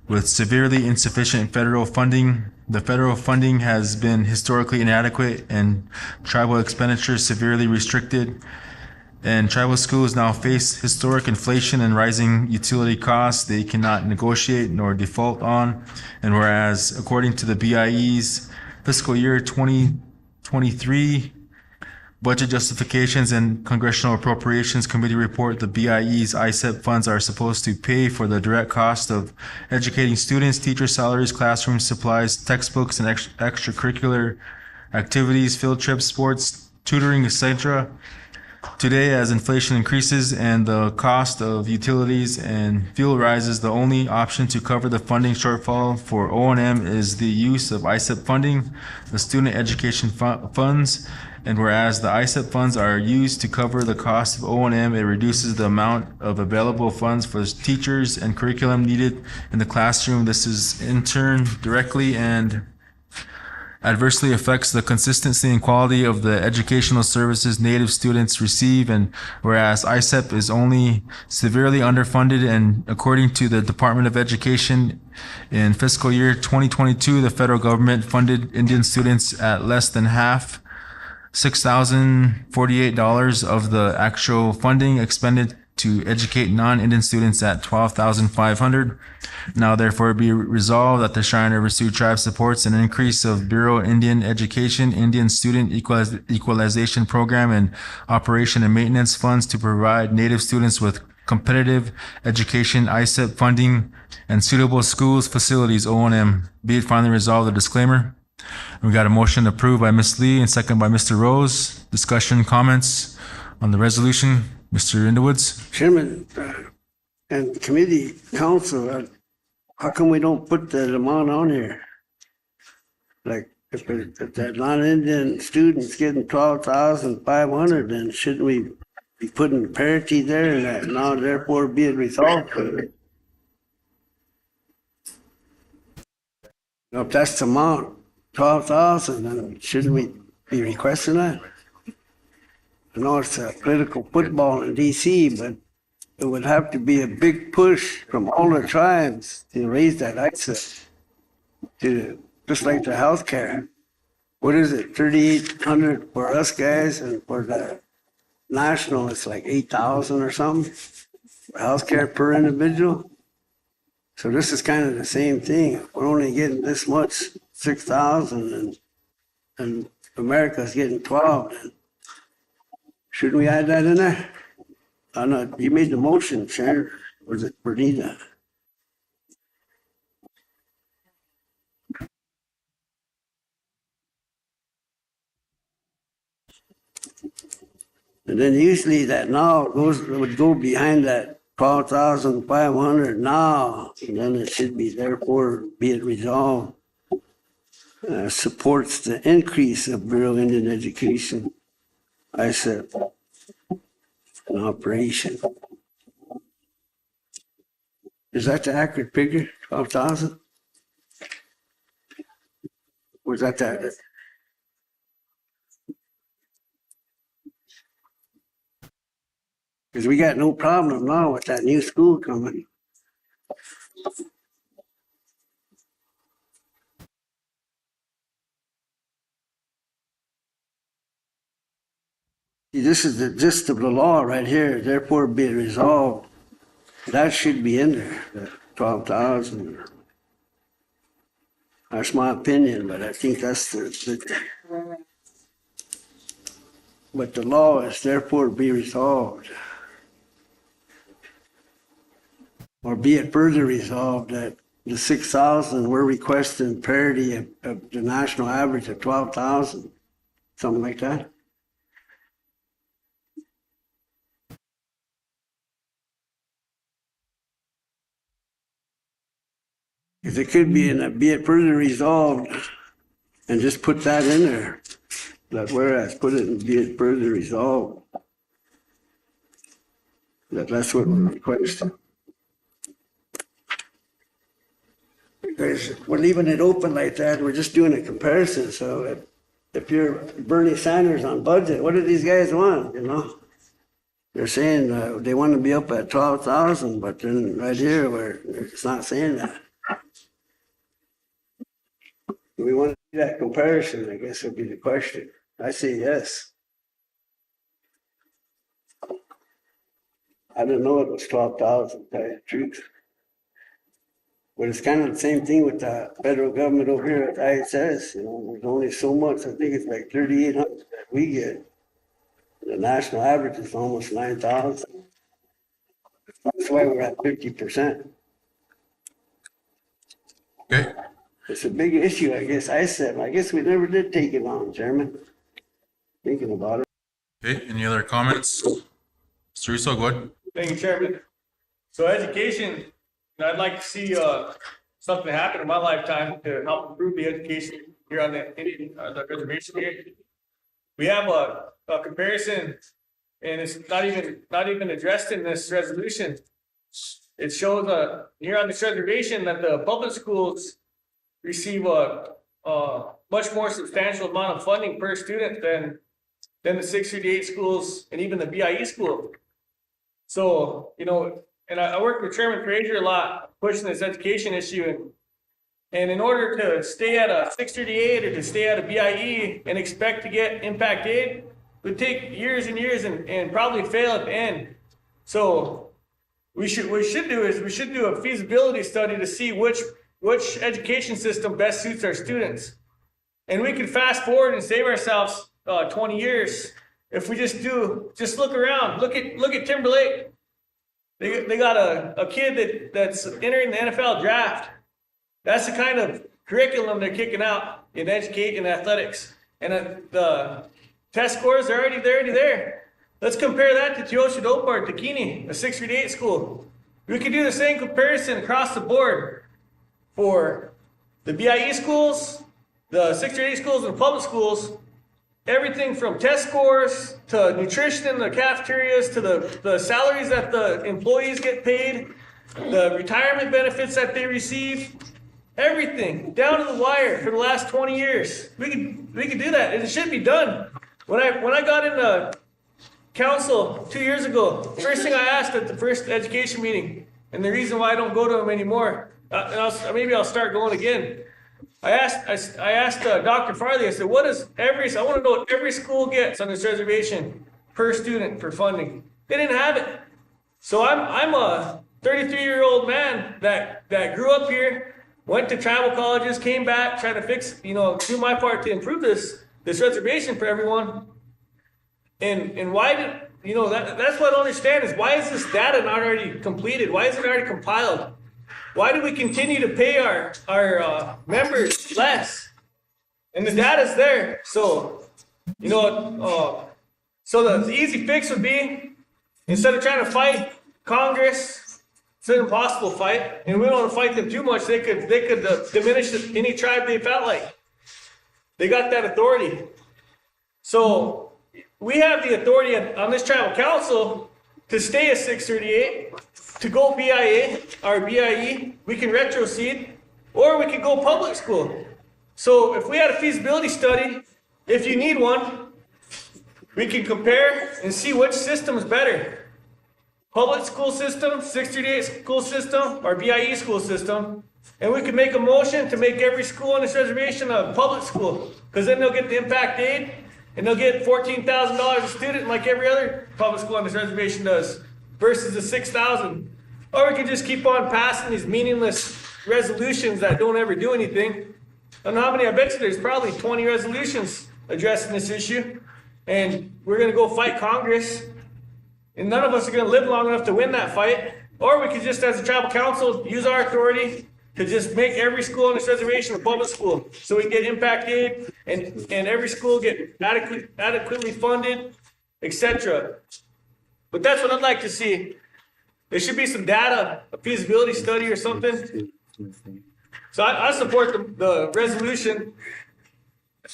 F: with severely insufficient federal funding. The federal funding has been historically inadequate and tribal expenditures severely restricted. And tribal schools now face historic inflation and rising utility costs they cannot negotiate nor default on. And whereas, according to the BIE's fiscal year 2023 budget justifications and Congressional Appropriations Committee report, the BIE's ISEP funds are supposed to pay for the direct cost of educating students, teacher salaries, classroom supplies, textbooks, and extracurricular activities, field trips, sports, tutoring, etc. Today, as inflation increases and the cost of utilities and fuel rises, the only option to cover the funding shortfall for O&M is the use of ISEP funding, the student education funds. And whereas the ISEP funds are used to cover the cost of O&M, it reduces the amount of available funds for teachers and curriculum needed in the classroom. This is in turn directly and adversely affects the consistency and quality of the educational services Native students receive. And whereas ISEP is only severely underfunded, and according to the Department of Education, in fiscal year 2022, the federal government funded Indian students at less than half, $6,048 of the actual funding expended to educate non-Indian students at $12,500. Now therefore be resolved that the Cheyenne River Sioux Tribe supports an increase of Bureau Indian Education, Indian Student Equalization Program, and Operation and Maintenance funds to provide Native students with competitive education, ISEP funding, and suitable schools, facilities, O&M. Be it finally resolved, the disclaimer. We got a motion approved by Ms. Lee and second by Mr. Rose. Discussion, comments on the resolution. Mr. Underwoods?
H: Chairman, and committee, council, how come we don't put that amount on here? Like, if that non-Indian student's getting 12,500, then shouldn't we be putting parity there and that now therefore be it resolved? Now, if that's the amount, 12,000, then shouldn't we be requesting that? I know it's a political football in DC, but it would have to be a big push from all the tribes to raise that access to, just like the healthcare. What is it, 3,800 for us guys, and for the national, it's like 8,000 or something for healthcare per individual. So this is kind of the same thing. We're only getting this much, 6,000, and America's getting 12. And shouldn't we add that in there? I know you made the motion, Sharon. Was it Bernita? And then usually that now would go behind that 12,500 now, and then it should be therefore be it resolved. Supports the increase of Bureau Indian Education, ISEP, an operation. Is that the accurate figure, 12,000? Was that? Because we got no problem now with that new school coming. See, this is the gist of the law right here, therefore be it resolved. That should be in there, the 12,000. That's my opinion, but I think that's but the law is therefore be resolved. Or be it further resolved that the 6,000, we're requesting parity of the national average of 12,000, something like that. If it could be in a be it further resolved, and just put that in there, that whereas put it in be it further resolved. That's what we're requesting. is we're leaving it open like that. We're just doing a comparison. So if you're Bernie Sanders on budget, what do these guys want, you know? They're saying they want to be up at 12,000, but then right here, it's not saying that. Do we want to do that comparison? I guess would be the question. I say yes. I didn't know it was 12,000, to tell you the truth. But it's kind of the same thing with the federal government over here at IHS, you know, there's only so much, I think it's like 3,800 that we get. The national average is almost 9,000. That's why we're at 50%.
F: Okay,
H: It's a big issue, I guess. I guess we never did take it on, Chairman. Thinking about it.
F: okay, any other comments? Mr. Russo, go ahead.
E: Thank you, Chairman. So education, I'd like to see something happen in my lifetime to help improve the education here on the reservation here. We have a comparison, and it's not even addressed in this resolution. It shows here on this reservation that the public schools receive a much more substantial amount of funding per student than the 638 schools and even the BIE school. So, you know, and I work with Chairman Frazier a lot, pushing this education issue, and in order to stay at a 638 or to stay at a BIE and expect to get impact aid would take years and years and probably fail at the end. So what we should do a feasibility study to see which education system best suits our students. And we could fast forward and save ourselves 20 years if we just look around. Look at Timberlake. They got a kid that's entering the NFL draft. That's the kind of curriculum they're kicking out in athletics. And the test scores are already there. Let's compare that to Teosha Dopar, Takini, a 638 school. We could do the same comparison across the board for the BIE schools, the 638 schools, and the public schools. Everything from test scores to nutrition in the cafeterias to the salaries that the employees get paid, the retirement benefits that they receive, everything down to the wire for the last 20 years. We could do that, and it should be done. When I got into council 2 years ago, first thing I asked at the first education meeting, and the reason why I don't go to them anymore, and maybe I'll start going again. I asked Dr. Farley, I said, I want to know what every school gets on this reservation per student for funding. They didn't have it. So I'm a 33-year-old man that grew up here, went to tribal colleges, came back, tried to fix, do my part to improve this reservation for everyone. And why that's what I don't understand is why is this data not already completed? Why isn't it already compiled? Why do we continue to pay our members less? And the data's there. So, so the easy fix would be, instead of trying to fight Congress, it's an impossible fight, and we don't want to fight them too much. They could diminish any tribe they felt like. They got that authority. So we have the authority on this tribal council to stay at 638, to go BIA or BIE, we can retrocede, or we can go public school. So if we had a feasibility study, if you need one, we can compare and see which system is better. Public school system, 638 school system, or BIE school system. And we could make a motion to make every school on this reservation a public school, because then they'll get the impact aid, and they'll get $14,000 a student like every other public school on this reservation does, versus the $6,000. Or we could just keep on passing these meaningless resolutions that don't ever do anything. I don't know how many, I bet you there's probably 20 resolutions addressing this issue. And we're gonna go fight Congress. And none of us are gonna live long enough to win that fight. Or we could just, as a tribal council, use our authority to just make every school on this reservation a public school. So we can get impact aid and every school get adequately funded, etc. But that's what I'd like to see. There should be some data, a feasibility study or something. So I support the resolution.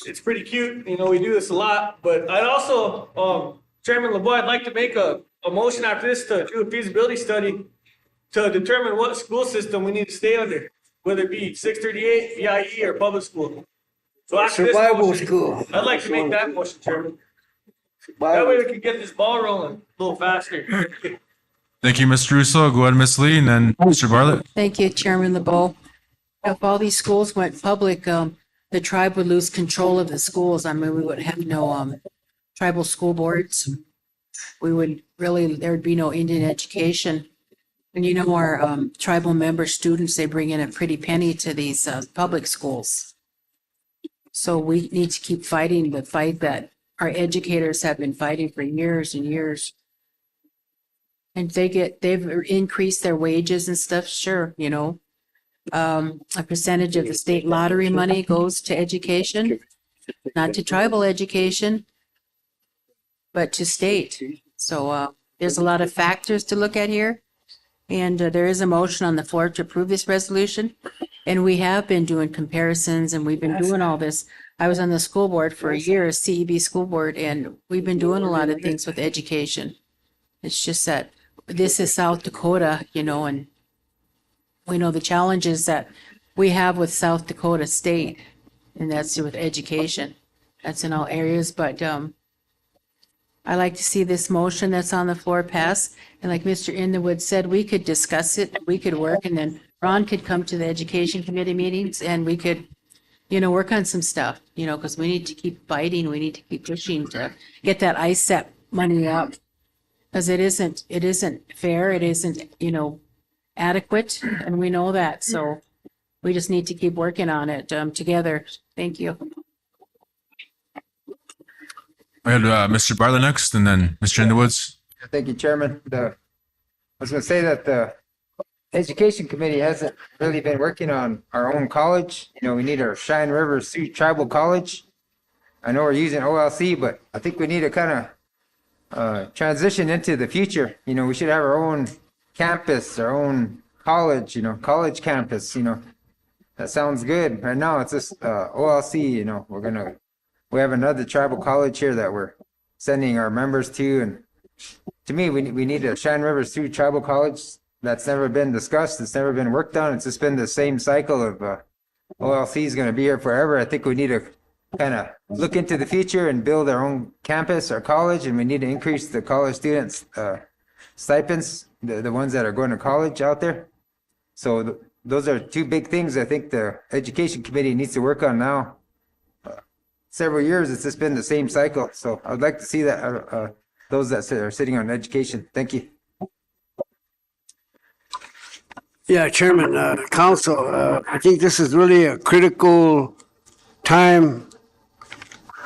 E: It's pretty cute, we do this a lot, but I'd also, Chairman LeBoy, I'd like to make a motion after this to do a feasibility study to determine what school system we need to stay under, whether it be 638, VIE, or public school. So after this
H: Survival
E: motion,
H: school.
E: I'd like to make that motion, Chairman. That way we can get this ball rolling a little faster.
F: Thank you, Mr. Russo. Go ahead, Ms. Lee, and then Mr. Bartlett.
I: Thank you, Chairman LeBeau. If all these schools went public, the tribe would lose control of the schools. I mean, we would have no, tribal school boards. We would really, there'd be no Indian education. And you know, our, tribal member students, they bring in a pretty penny to these, public schools. So we need to keep fighting the fight that our educators have been fighting for years and years. And they've increased their wages and stuff, sure, you know. A percentage of the state lottery money goes to education, not to tribal education, but to state. So, there's a lot of factors to look at here. And there is a motion on the floor to approve this resolution. And we have been doing comparisons and we've been doing all this. I was on the school board for a year, CEB school board, and we've been doing a lot of things with education. It's just that this is South Dakota, you know, and we know the challenges that we have with South Dakota State, and that's with education. That's in all areas, but I like to see this motion that's on the floor pass. And like Mr. Inderwood said, we could discuss it, we could work, and then Ron could come to the education committee meetings and we could, you know, work on some stuff, you know, because we need to keep fighting, we need to keep pushing to get that ISEP money up. Because it isn't fair, it isn't, you know, adequate, and we know that, so we just need to keep working on it, together. Thank you.
F: I had Mr. Bartlett next, and then Mr. Underwoods.
J: Thank you, Chairman. I was going to say that the Education Committee hasn't really been working on our own college. You know, we need our Cheyenne River Sioux Tribal College. I know we're using OLC, but I think we need to kind of transition into the future. You know, we should have our own campus, our own college, you know, college campus, you know. That sounds good. Right now, it's just OLC, you know, we have another tribal college here that we're sending our members to. And to me, we need a Cheyenne River Sioux Tribal College. That's never been discussed. It's never been worked on. It's just been the same cycle of OLC is going to be here forever. I think we need to kind of look into the future and build our own campus, our college, and we need to increase the college students' stipends, the ones that are going to college out there. So those are two big things I think the Education Committee needs to work on now. Several years, it's just been the same cycle. So I would like to see that those that are sitting on education. Thank you.
H: Yeah, Chairman, Council, I think this is really a critical time.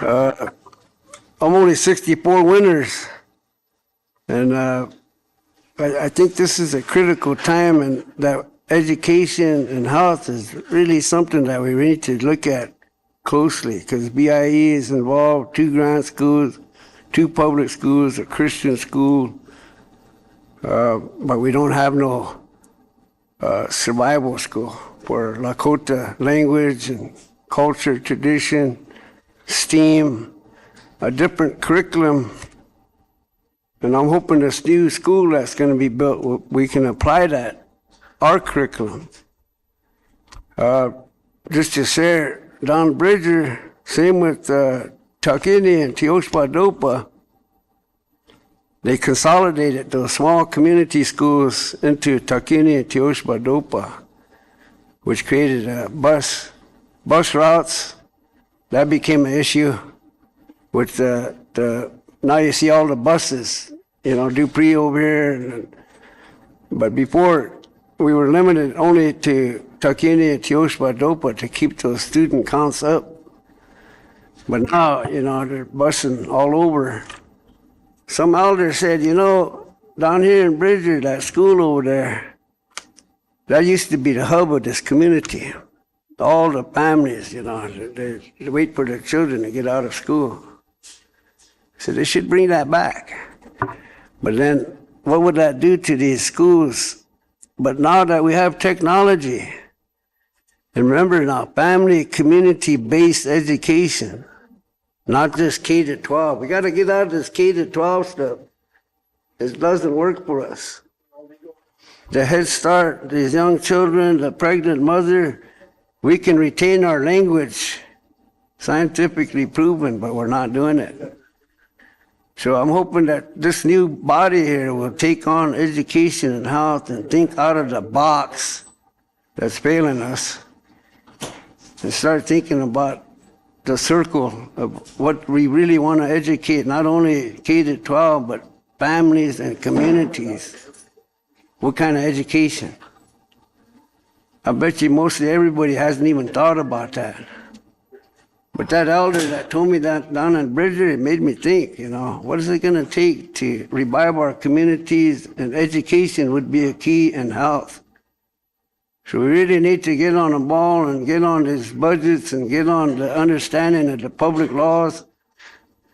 H: I'm only 64 winners, and I think this is a critical time, and that education and health is really something that we need to look at closely, because BIE is involved, 2 grant schools, 2 public schools, a Christian school, but we don't have no survival school for Lakota language and culture, tradition, STEAM, a different curriculum. And I'm hoping this new school that's going to be built, we can apply that, our curriculum. Just to share, Don Bridger, same with Tuckini and Teospadopa, they consolidated those small community schools into Tuckini and Teospadopa, which created bus routes. That became an issue with now you see all the buses, you know, Dupree over here. But before, we were limited only to Tuckini and Teospadopa to keep those student counts up. But now, you know, they're busing all over. Some elder said, you know, down here in Bridger, that school over there, that used to be the hub of this community. All the families, you know, they wait for their children to get out of school. So they should bring that back. But then what would that do to these schools? But now that we have technology, and remember now, family, community-based education, not just K to 12. We got to get out of this K to 12 stuff. It doesn't work for us. the Head Start, these young children, the pregnant mother, we can retain our language, scientifically proven, but we're not doing it. So I'm hoping that this new body here will take on education and health and think out of the box that's failing us and start thinking about the circle of what we really want to educate, not only K to 12, but families and communities. What kind of education? I bet you mostly everybody hasn't even thought about that. But that elder that told me that down in Bridger, it made me think, what is it going to take to revive our communities, and education would be a key in health. So we really need to get on the ball and get on these budgets and get on the understanding of the public laws,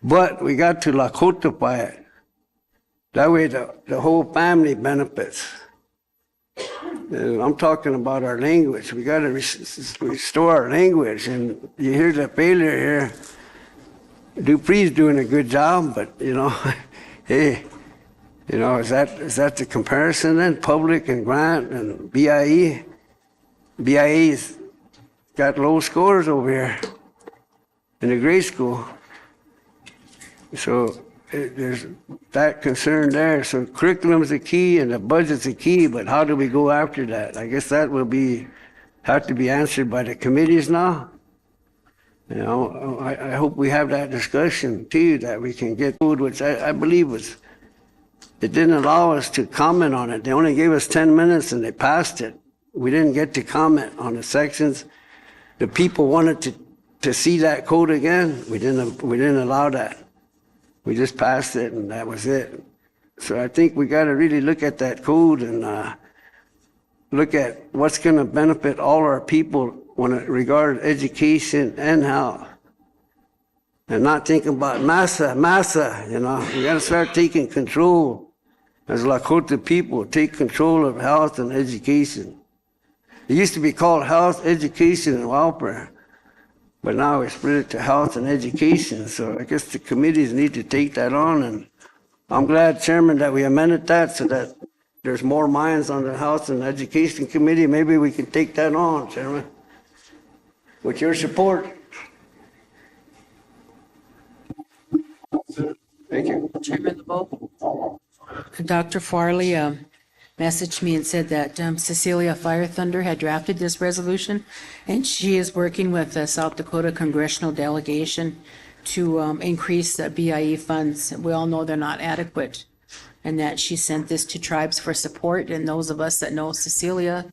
H: but we got to Lakotify it. That way the whole family benefits. I'm talking about our language. We got to restore our language. And you hear the failure here. Dupree's doing a good job, but hey, is that the comparison then? Public and grant and BIE. BIE's got low scores over here in the grade school. So there's that concern there. So curriculum's the key and the budget's the key, but how do we go after that? I guess that will have to be answered by the committees now. I hope we have that discussion too, that we can get food, which I believe it didn't allow us to comment on it. They only gave us 10 minutes and they passed it. We didn't get to comment on the sections. The people wanted to see that code again. We didn't allow that. We just passed it and that was it. So I think we got to really look at that code and look at what's going to benefit all our people when it regards education and health. And not thinking about massa. We got to start taking control as Lakota people, take control of health and education. It used to be called health, education, and welfare. But now we split it to health and education. So I guess the committees need to take that on. And I'm glad, Chairman, that we amended that so that there's more minds on the Health and Education Committee. Maybe we can take that on, Chairman, with your support. Thank you.
I: Chairman LeBeau. Dr. Farley messaged me and said that Cecilia Fire Thunder had drafted this resolution, and she is working with the South Dakota Congressional Delegation to increase the BIE funds. We all know they're not adequate, and that she sent this to tribes for support. And those of us that know Cecilia,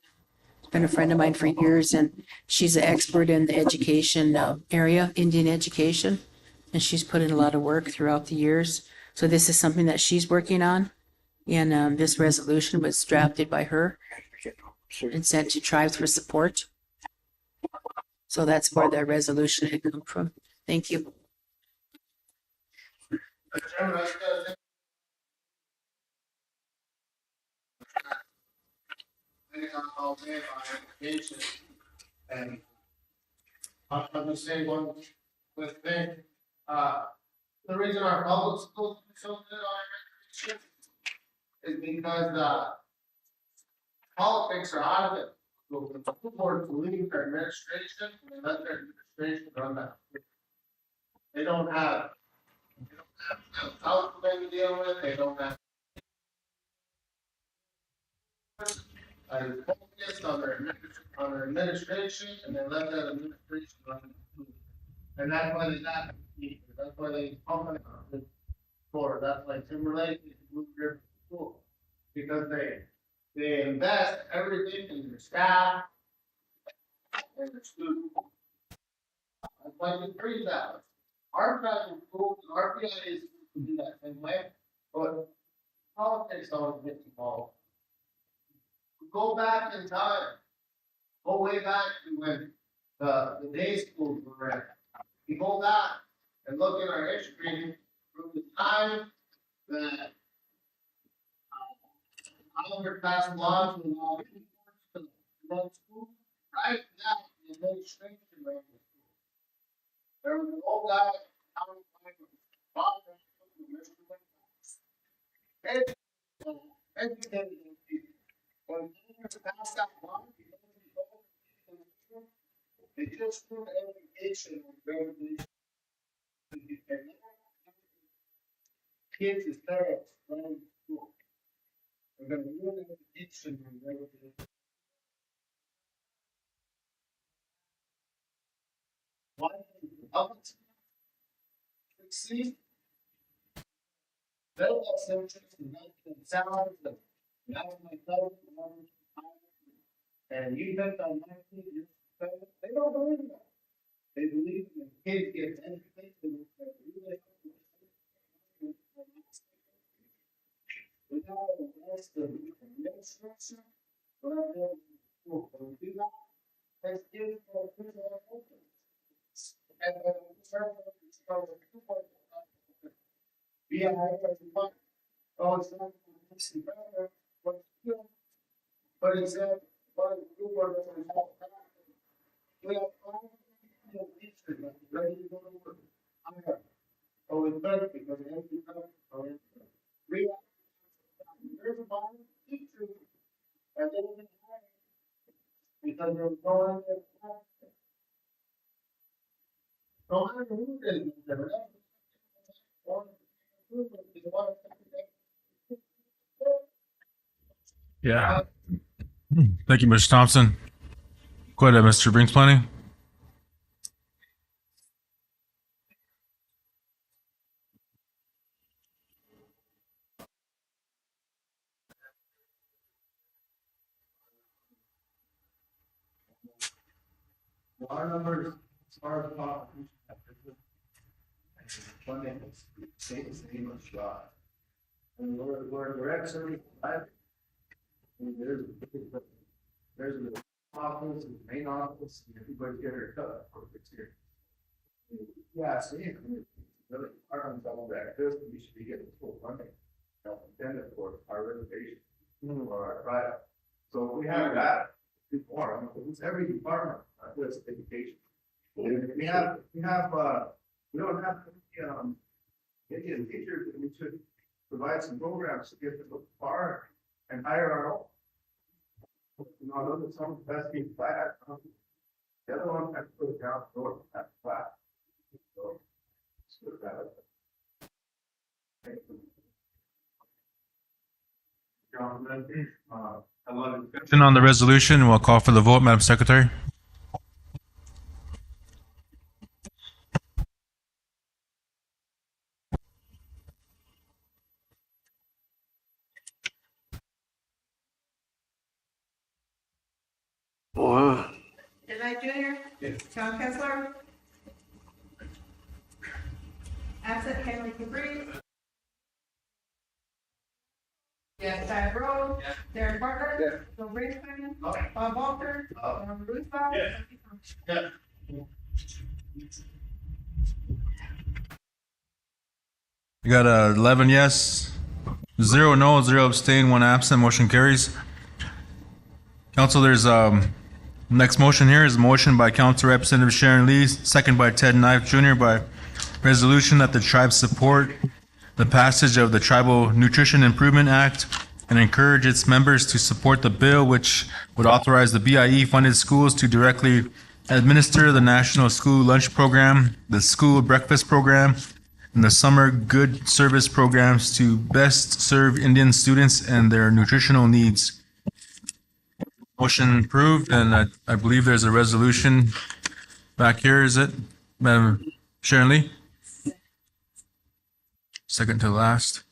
I: been a friend of mine for years, and she's an expert in the education area, Indian education, and she's put in a lot of work throughout the years. So this is something that she's working on. And this resolution was drafted by her and sent to tribes for support. So that's where the resolution had come from. Thank you.
A: And I'll just say one quick thing. The reason our public schools are so good on education is because politics are out of it. So the school board believes their administration and let their administration run that. They don't have council to deal with, they don't have. Focused on their administration and they let that administration run it. And that's why they got, that's why they pump it for, that's why Timberlake is moved here to school. Because they invest everything in their staff and their students. That's why they freeze that. Our private schools and our PIAs can do that same way, but politics always gets involved. Go back in time, go way back to when the day schools were ran. You go back and look at our history from the time that Congress passed laws to allow to run schools, right now the administration ran the school. There was an old guy, Bob Mr. Educated people.
H: When you pass that law, they just put education on revolution. Kids is parents running to school. We're gonna ruin education on revolution. Why? Succeed. They'll have some interest in making salaries, but now my fellow, and you bet on my kids, they don't believe in that. They believe in kids get education. Without the rest of the administration, but I don't do that. Let's give it for a and then yeah, oh, it's not. But it's not. We have all ready to go to work. Oh, it's better because it has to come. There's a bond teacher. And then because they're going. No matter who it is,
F: Yeah. Thank you, Mr. Thompson. Go ahead, Mr. Brinks Planning.
A: Our numbers, as far as population, funding is same as shot. And we're at 75. And there's the office, the main office, and everybody's getting their cut for 6 years. Yeah, see, really, our unsettled back this, we should be getting full funding. Intended for our reservation, or our private. So if we have that, before, it's every department, with education. We don't have, Indian teachers, we should provide some programs to get them far and hire our own. You know, those are some of the best people I had. The other one, I put it down, north, that's flat. So, let's put that. I love it.
F: Discussion on the resolution. We'll call for the vote, Madam Secretary.
H: Wow.
C: Denight Junior? Yes. John Kessler? Absent Henry Capri? Yes. Diane Rose? Yes. Darren Bartlett?
B: Yes.
C: Bill Brinkman? Bob Walter? Norman Russo?
E: Yes.
F: You got 11 yes, 0 no, 0 abstain, 1 absent. Motion carries. Council, there's next motion here is a motion by Council Representative Sharon Lee, second by Ted Knife Jr. by resolution that the tribe support the passage of the Tribal Nutrition Improvement Act and encourage its members to support the bill, which would authorize the BIE-funded schools to directly administer the National School Lunch Program, the School Breakfast Program, and the Summer Good Service Programs to best serve Indian students and their nutritional needs. Motion approved, and I believe there's a resolution back here, is it? Madam Sharon Lee? Second to last.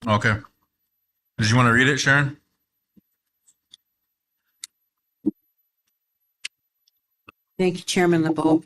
F: Okay. Did you want to read it, Sharon?
I: Thank you, Chairman LeBeau.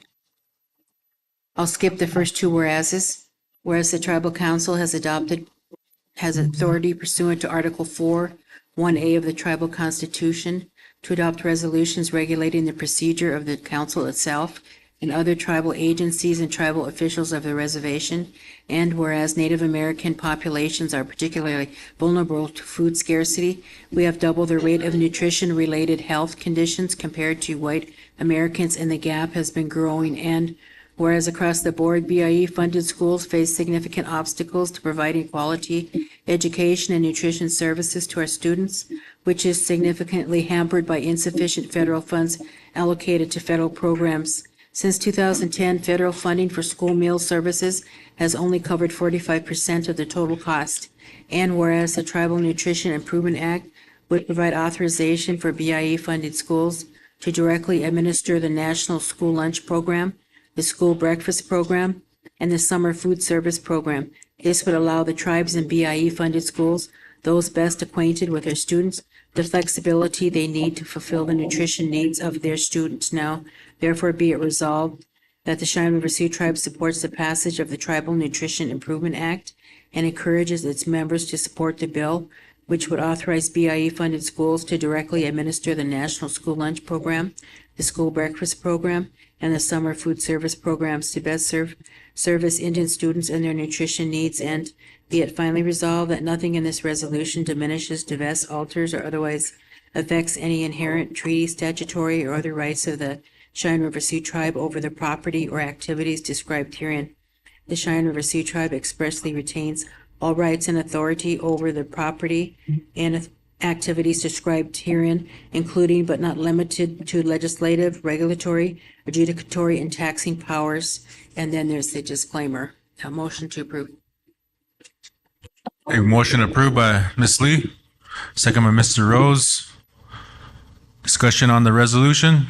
I: I'll skip the first two whereases. Whereas the Tribal Council has authority pursuant to Article 4, 1A of the Tribal Constitution to adopt resolutions regulating the procedure of the council itself and other tribal agencies and tribal officials of the reservation. And whereas Native American populations are particularly vulnerable to food scarcity, we have doubled the rate of nutrition-related health conditions compared to white Americans, and the gap has been growing. And Whereas across the board, BIE-funded schools face significant obstacles to providing quality education and nutrition services to our students, which is significantly hampered by insufficient federal funds allocated to federal programs. Since 2010, federal funding for school meal services has only covered 45% of the total cost. And whereas the Tribal Nutrition Improvement Act would provide authorization for BIE-funded schools to directly administer the National School Lunch Program, the School Breakfast Program, and the Summer Food Service Program. This would allow the tribes and BIE-funded schools, those best acquainted with their students, the flexibility they need to fulfill the nutrition needs of their students. Now, therefore, be it resolved that the Cheyenne River Sioux Tribe supports the passage of the Tribal Nutrition Improvement Act and encourages its members to support the bill, which would authorize BIE-funded schools to directly administer the National School Lunch Program, the School Breakfast Program, and the Summer Food Service Programs to best service Indian students and their nutrition needs. And be it finally resolved that nothing in this resolution diminishes, divests, alters, or otherwise affects any inherent treaty, statutory, or other rights of the Cheyenne River Sioux Tribe over the property or activities described herein. The Cheyenne River Sioux Tribe expressly retains all rights and authority over the property and activities described herein, including but not limited to legislative, regulatory, adjudicatory, and taxing powers. And then there's the disclaimer. A motion to approve.
F: A motion approved by Ms. Lee, second by Mr. Rose. Discussion on the resolution.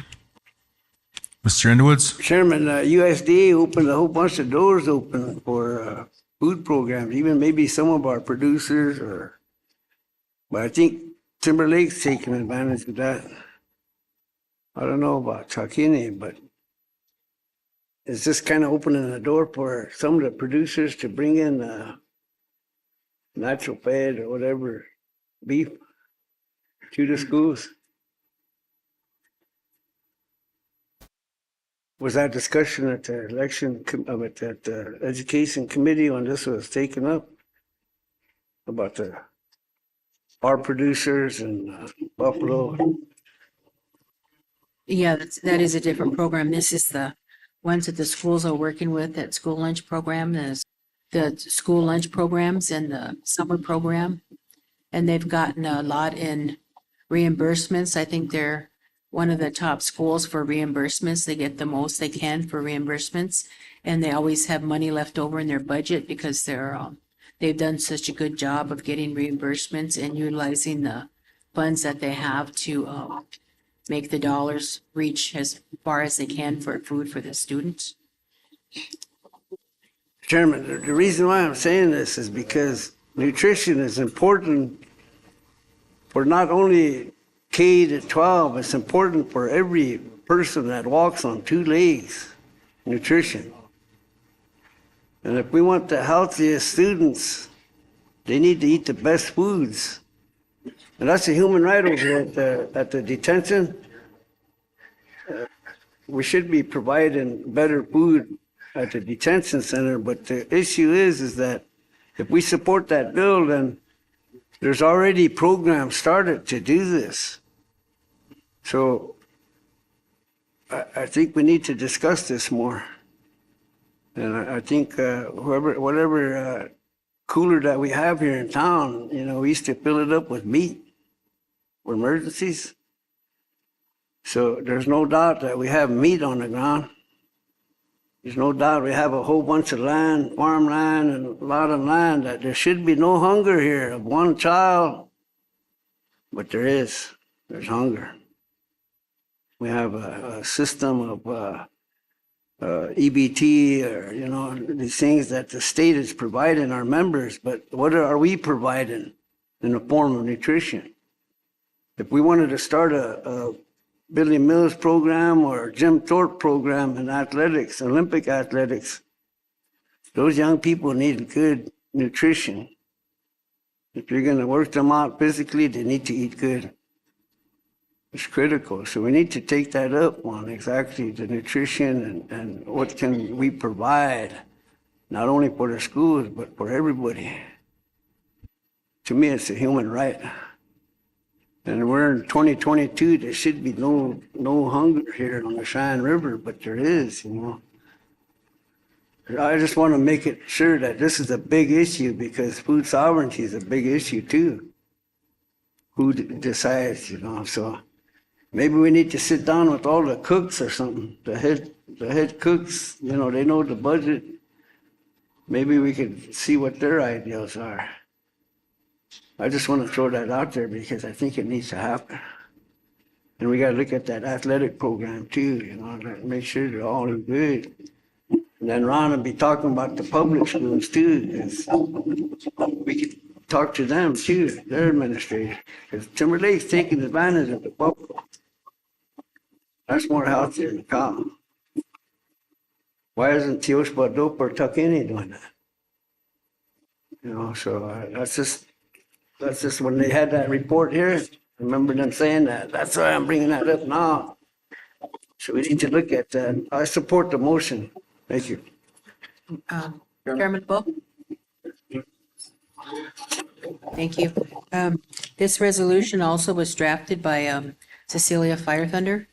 F: Mr. Underwoods?
H: Chairman, USDA opened a whole bunch of doors open for food programs, even maybe some of our producers but I think Timber Lake's taking advantage of that. I don't know about Chakini, but it's just kind of opening the door for some of the producers to bring in natural fed or whatever beef to the schools. Was that discussion at the at the education committee when this was taken up about our producers and Buffalo?
I: Yeah, that is a different program. This is the ones that the schools are working with, that school lunch program, the school lunch programs and the summer program. And they've gotten a lot in reimbursements. I think they're one of the top schools for reimbursements. They get the most they can for reimbursements. And they always have money left over in their budget because they've done such a good job of getting reimbursements and utilizing the funds that they have to make the dollars reach as far as they can for food for the students.
H: Chairman, the reason why I'm saying this is because nutrition is important for not only K to 12, it's important for every person that walks on two legs, nutrition. And if we want the healthiest students, they need to eat the best foods. And that's a human right over at the detention. We should be providing better food at the detention center, but the issue is that if we support that bill, then there's already programs started to do this. So I think we need to discuss this more. And I think whatever cooler that we have here in town, we used to fill it up with meat for emergencies. So there's no doubt that we have meat on the ground. There's no doubt we have a whole bunch of land, farmland, and a lot of land that there should be no hunger here of one child. But there is. There's hunger. We have a system of EBT, or, these things that the state is providing our members, but what are we providing in the form of nutrition? If we wanted to start a Billy Mills program or Jim Thorpe program in athletics, Olympic athletics, those young people need good nutrition. If you're going to work them out physically, they need to eat good. It's critical. So we need to take that up on exactly the nutrition and what can we provide, not only for the schools, but for everybody. To me, it's a human right. And we're in 2022, there should be no hunger here on the Cheyenne River, but there is, I just want to make it sure that this is a big issue because food sovereignty is a big issue too. Who decides, so maybe we need to sit down with all the cooks or something, the head cooks, they know the budget. Maybe we could see what their ideas are. I just want to throw that out there because I think it needs to happen. And we got to look at that athletic program too, make sure they're all good. And then Ron will be talking about the public schools too, because we could talk to them too, their administrators. Because Timber Lake's taking advantage of the Buffalo. That's more healthier than cow. Why isn't Teospa Dope or Tuckany doing that? So that's just when they had that report here. I remember them saying that. That's why I'm bringing that up now. So we need to look at that. I support the motion. Thank you.
I: Chairman Bull? Thank you. This resolution also was drafted by Cecilia Fire Thunder.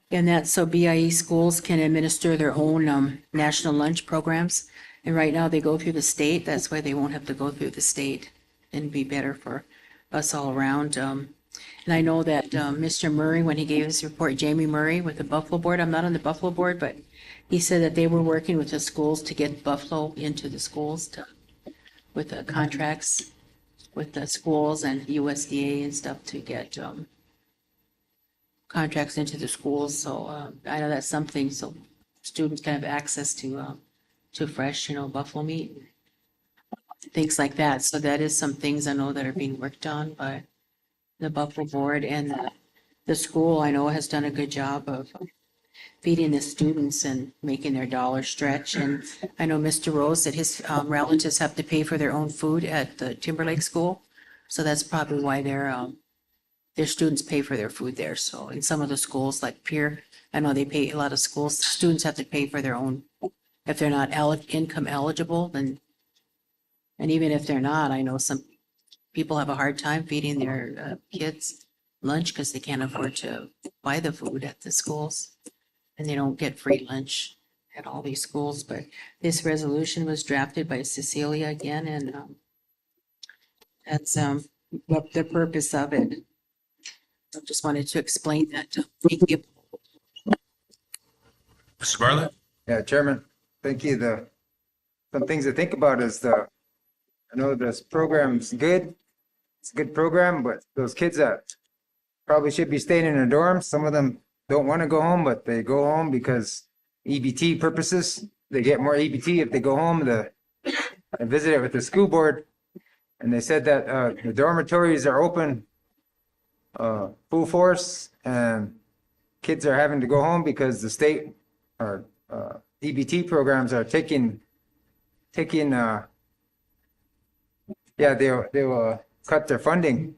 I: And that's so BIE schools can administer their own national lunch programs. And right now they go through the state. That's why they won't have to go through the state and be better for us all around. And I know that Mr. Murray, when he gave his report, Jamie Murray with the Buffalo Board, I'm not on the Buffalo Board, but he said that they were working with the schools to get Buffalo into the schools with the contracts with the schools and USDA and stuff to get contracts into the schools. So I know that's something, so students can have access to fresh, buffalo meat, things like that. So that is some things I know that are being worked on by the Buffalo Board, and the school I know has done a good job of feeding the students and making their dollars stretch. And I know Mr. Rose said his relatives have to pay for their own food at the Timberlake School. So that's probably why their students pay for their food there. So in some of the schools like Pierre, I know they pay, a lot of schools, students have to pay for their own. If they're not income eligible, then, and even if they're not, I know some people have a hard time feeding their kids lunch because they can't afford to buy the food at the schools. And they don't get free lunch at all these schools. But this resolution was drafted by Cecilia again, and that's what the purpose of it. I just wanted to explain that. Thank you.
F: Mr. Bartlett?
J: Yeah, Chairman, thank you. Some things to think about is I know this program's good. It's a good program, but those kids that probably should be staying in their dorms, some of them don't want to go home, but they go home because EBT purposes. They get more EBT if they go home. I visited with the school board, and they said that the dormitories are open full force, and kids are having to go home because the state or EBT programs are taking they'll cut their funding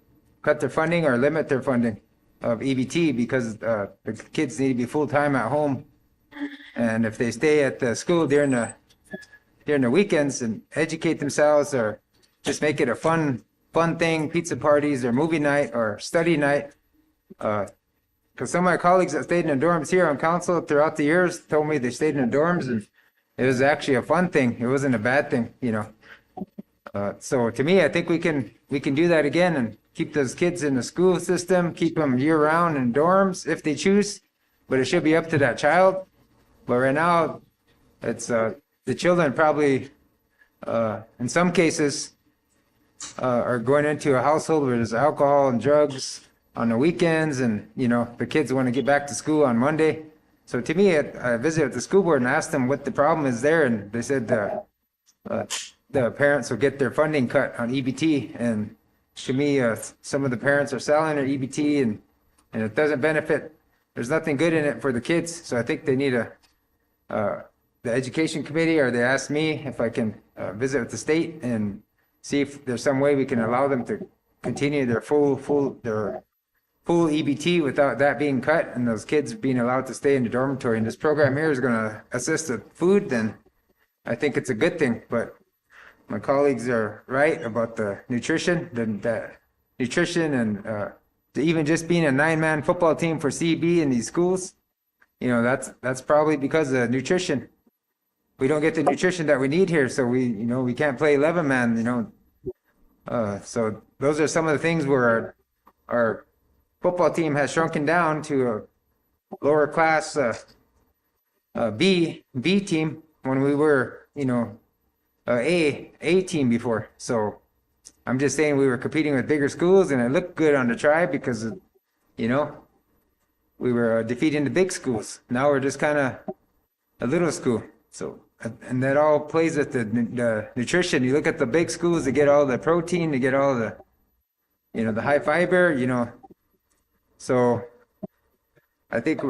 J: or limit their funding of EBT because the kids need to be full-time at home. And if they stay at the school during the weekends and educate themselves or just make it a fun thing, pizza parties or movie night or study night. Because some of my colleagues that stayed in the dorms here on council throughout the years told me they stayed in the dorms and it was actually a fun thing. It wasn't a bad thing, So to me, I think we can do that again and keep those kids in the school system, keep them year round in dorms if they choose, but it should be up to that child. But right now, it's the children probably, in some cases, are going into a household where there's alcohol and drugs on the weekends, and the kids want to get back to school on Monday. So to me, I visited the school board and asked them what the problem is there, and they said the parents will get their funding cut on EBT, and to me, some of the parents are selling their EBT, and it doesn't benefit. There's nothing good in it for the kids, so I think they need the education committee, or they asked me if I can visit with the state and see if there's some way we can allow them to continue their full EBT without that being cut, and those kids being allowed to stay in the dormitory. And this program here is going to assist with food, then I think it's a good thing. But my colleagues are right about the nutrition, the nutrition, and even just being a 9-man football team for CB in these schools, that's probably because of nutrition. we don't get the nutrition that we need here, so we can't play 11 man, so those are some of the things where our football team has shrunken down to a lower class, B team when we were, A team before. So I'm just saying we were competing with bigger schools and it looked good on the tribe because, we were defeating the big schools. Now we're just kind of a little school. So, and that all plays with the nutrition. You look at the big schools, they get all the protein, they get all the, the high fiber, So I think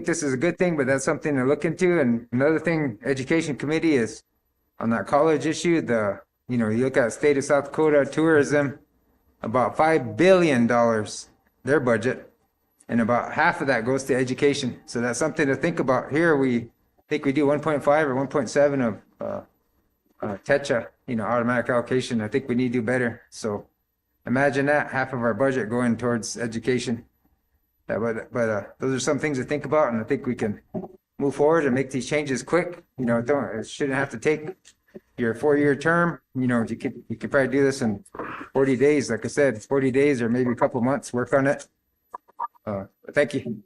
J: this is a good thing, but that's something to look into. And another thing, education committee is on that college issue, you look at state of South Dakota tourism, about $5 billion, their budget, and about half of that goes to education. So that's something to think about. Here, we think we do 1.5 or 1.7 of TECHA, automatic allocation. I think we need to do better. So imagine that, half of our budget going towards education. But those are some things to think about, and I think we can move forward and make these changes quick. It shouldn't have to take your 4-year term. You could probably do this in 40 days. Like I said, 40 days or maybe a couple months, work on it. Thank you.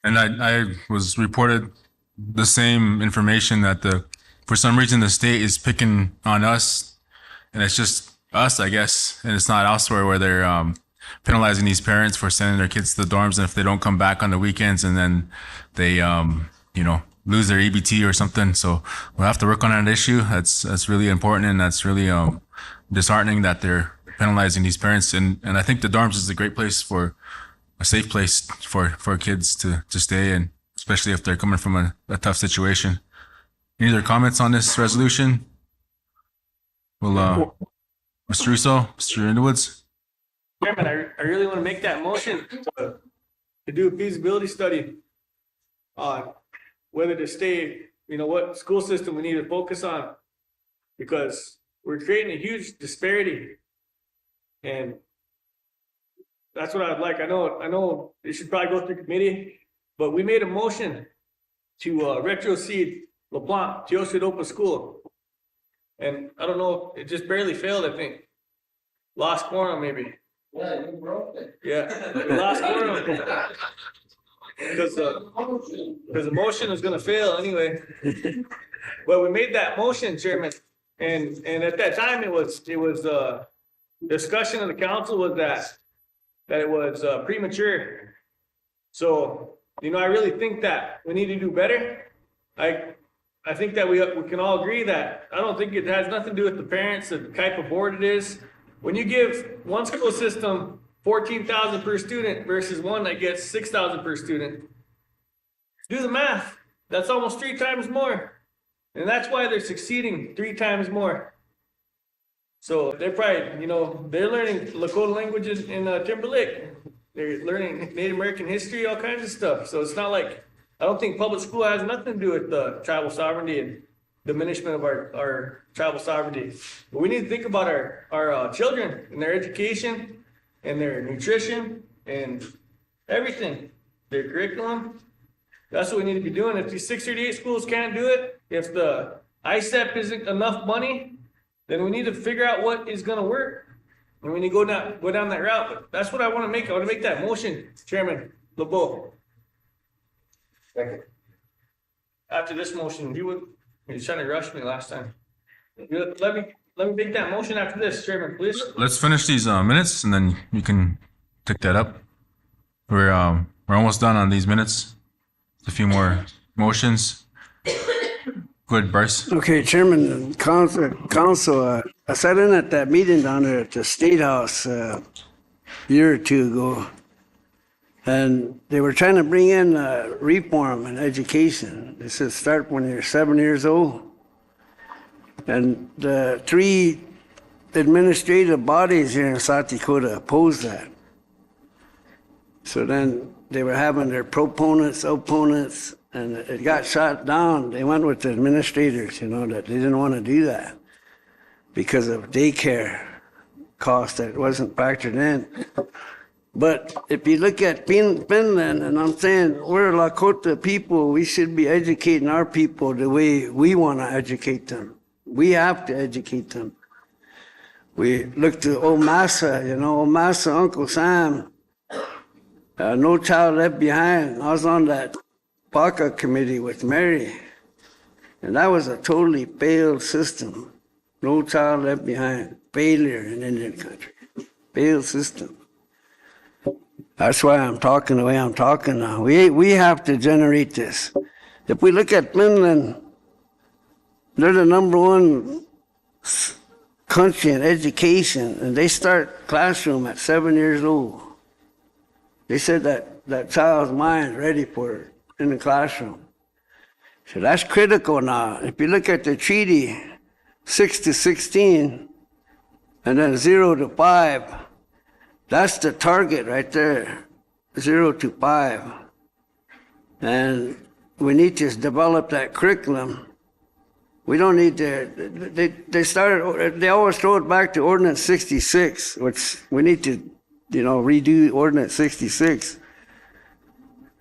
F: And I was reported the same information that for some reason the state is picking on us, and it's just us, I guess, and it's not elsewhere where they're penalizing these parents for sending their kids to the dorms, and if they don't come back on the weekends, and then they lose their EBT or something. So we'll have to work on that issue. That's really important, and that's really disheartening that they're penalizing these parents. And I think the dorms is a great place a safe place for kids to stay, and especially if they're coming from a tough situation. Any other comments on this resolution? Well, Mr. Russo, Mr. Underwoods.
E: Chairman, I really want to make that motion to do a feasibility study on whether to stay, what school system we need to focus on, because we're creating a huge disparity. And that's what I'd like. I know it should probably go through committee, but we made a motion to retroseed LaPlante, Teosha School. And I don't know, it just barely failed, I think. Lost quorum, maybe.
A: Yeah, you broke it.
E: Yeah, we lost quorum. Because the motion is gonna fail anyway. But we made that motion, Chairman, and at that time, it was discussion of the council was that it was premature. So, I really think that we need to do better. I think that we can all agree that I don't think it has nothing to do with the parents, the type of board it is. When you give one school system 14,000 per student versus one that gets 6,000 per student, do the math. That's almost 3 times more. And that's why they're succeeding 3 times more. So they're probably, they're learning Lakota language in Timberlake. They're learning Native American history, all kinds of stuff. So it's not like, I don't think public school has nothing to do with tribal sovereignty and diminishment of our tribal sovereignty. But we need to think about our children and their education and their nutrition and everything, their curriculum. That's what we need to be doing. If these 638 schools can't do it, if the ISEP isn't enough money, then we need to figure out what is going to work. And we need to go down that route. But that's what I want to make. I want to make that motion, Chairman LeBeau.
B: Second.
E: After this motion, he was trying to rush me last time. Let me make that motion after this, Chairman, please.
F: Let's finish these minutes, and then you can pick that up. We're almost done on these minutes. A few more motions. Go ahead, Bryce.
H: Okay, Chairman, Council, I sat in at that meeting down there at the State House a year or 2 ago, and they were trying to bring in reform in education. They said start when you're 7 years old. And the 3 administrative bodies here in South Dakota opposed that. So then they were having their proponents, opponents, and it got shot down. They went with the administrators, that they didn't want to do that because of daycare cost that wasn't factored in. But if you look at Finland, and I'm saying we're Lakota people, we should be educating our people the way we want to educate them. We have to educate them. We look to old Massa, old Massa, Uncle Sam, No Child Left Behind. I was on that PACA committee with Mary, and that was a totally failed system. No Child Left Behind. Failure in Indian country. Failed system. That's why I'm talking the way I'm talking now. We have to generate this. If we look at Finland, they're the number one country in education, and they start classroom at 7 years old. They said that child's mind is ready for it in the classroom. So that's critical now. If you look at the treaty, 6 to 16, and then 0 to 5, that's the target right there, 0 to 5. And we need to develop that curriculum. We don't need to, they always throw it back to Ordinance 66, which we need to, redo Ordinance 66.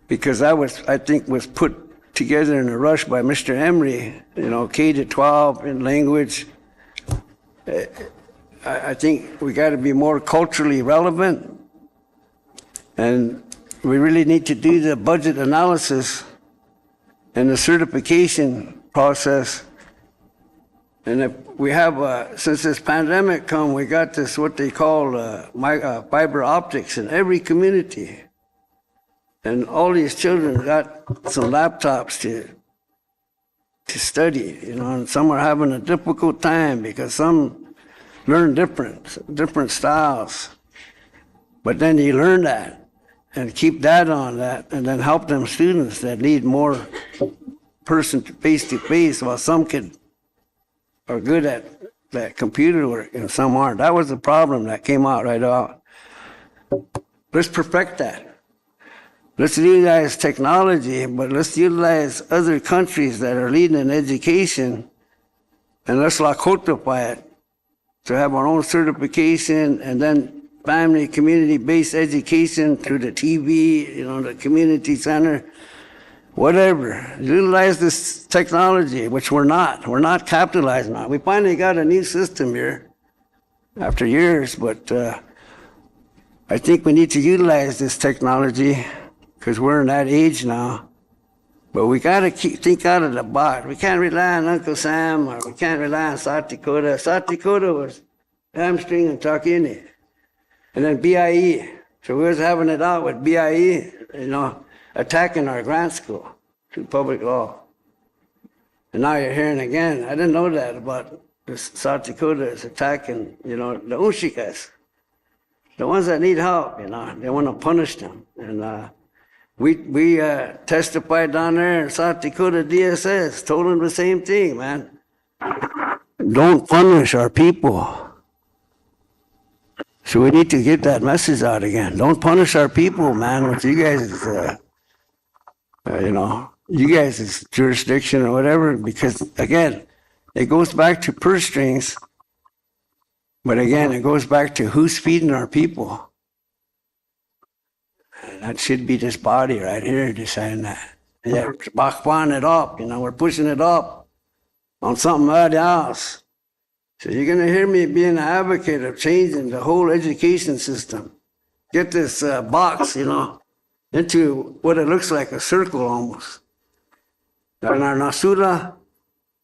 H: Because that I think was put together in a rush by Mr. Emery, K to 12 in language. I think we got to be more culturally relevant, and we really need to do the budget analysis and the certification process. And if we have, since this pandemic come, we got this, what they call fiber optics in every community. And all these children got some laptops to study, and some are having a difficult time because some learn different styles. But then you learn that and keep that on that, and then help them students that need more person to face, while some are good at that computer work and some aren't. That was the problem that came out right out. Let's perfect that. Let's utilize technology, but let's utilize other countries that are leading in education, and let's Lakotify it to have our own certification, and then family, community-based education through the TV, the community center, whatever. Utilize this technology, which we're not capitalizing on. We finally got a new system here after years, but I think we need to utilize this technology because we're in that age now. But we got to think out of the box. We can't rely on Uncle Sam, or we can't rely on South Dakota. South Dakota was hamstring and Takini. And then BIE. So we was having it out with BIE, attacking our grant school through public law. And now you're hearing again. I didn't know that about South Dakota is attacking, the Ushikas. The ones that need help, they want to punish them. And we testified down there in South Dakota DSS, told them the same thing, man. Don't punish our people. So we need to get that message out again. Don't punish our people, man, with you guys, you guys' jurisdiction or whatever, because again, it goes back to purse strings, but again, it goes back to who's feeding our people. And that should be this body right here deciding that. Yeah, we're it up, we're pushing it up on something else. So you're going to hear me being an advocate of changing the whole education system. Get this box, into what it looks like, a circle almost. En la nasura,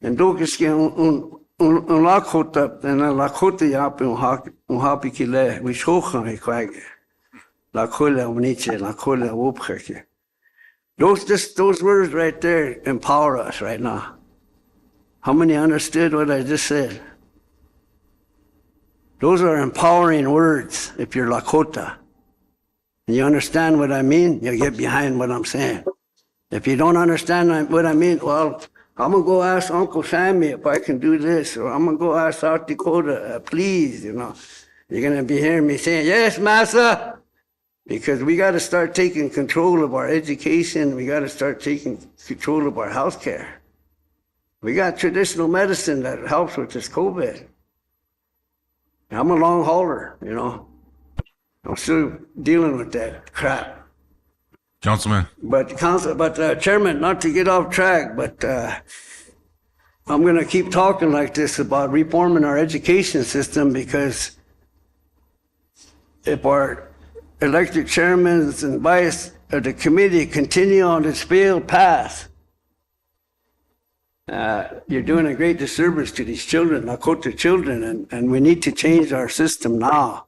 H: en dokiski un lakota, en la lakota yapi un hapi kile, we shochan he kwage. La kola uniche, la kola wopcheke. Those words right there empower us right now. How many understood what I just said? Those are empowering words if you're Lakota. And you understand what I mean, you get behind what I'm saying. If you don't understand what I mean, well, I'm going to go ask Uncle Sammy if I can do this, or I'm going to go ask South Dakota, please, You're going to be hearing me saying, yes, Massa, because we got to start taking control of our education. We got to start taking control of our health care. We got traditional medicine that helps with this COVID. I'm a long hauler, I'm still dealing with that crap.
F: Councilman,
H: Chairman, not to get off track, but I'm gonna keep talking like this about reforming our education system, because if our elected chairmen and vice of the committee continue on this failed path, you're doing a great disservice to these children, Lakota children, and we need to change our system now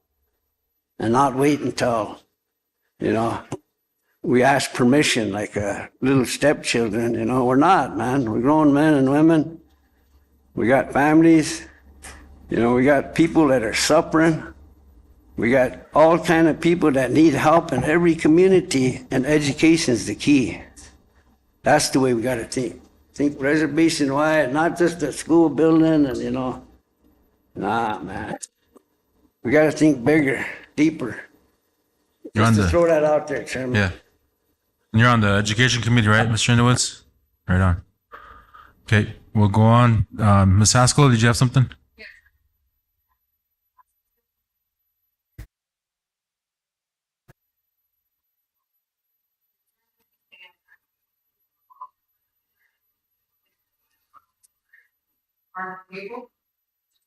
H: and not wait until, we ask permission like little stepchildren. We're not, man. We're grown men and women. We got families. We got people that are suffering. We got all kind of people that need help in every community, and education is the key. That's the way we got to think. Think reservation-wide, not just the school building and, nah, man. We got to think bigger, deeper. Just to throw that out there, Chairman.
F: yeah. And you're on the education committee, right, Mr. Underwoods? Right on. Okay, we'll go on. Ms. Haskell, did you have something?
C: Our table,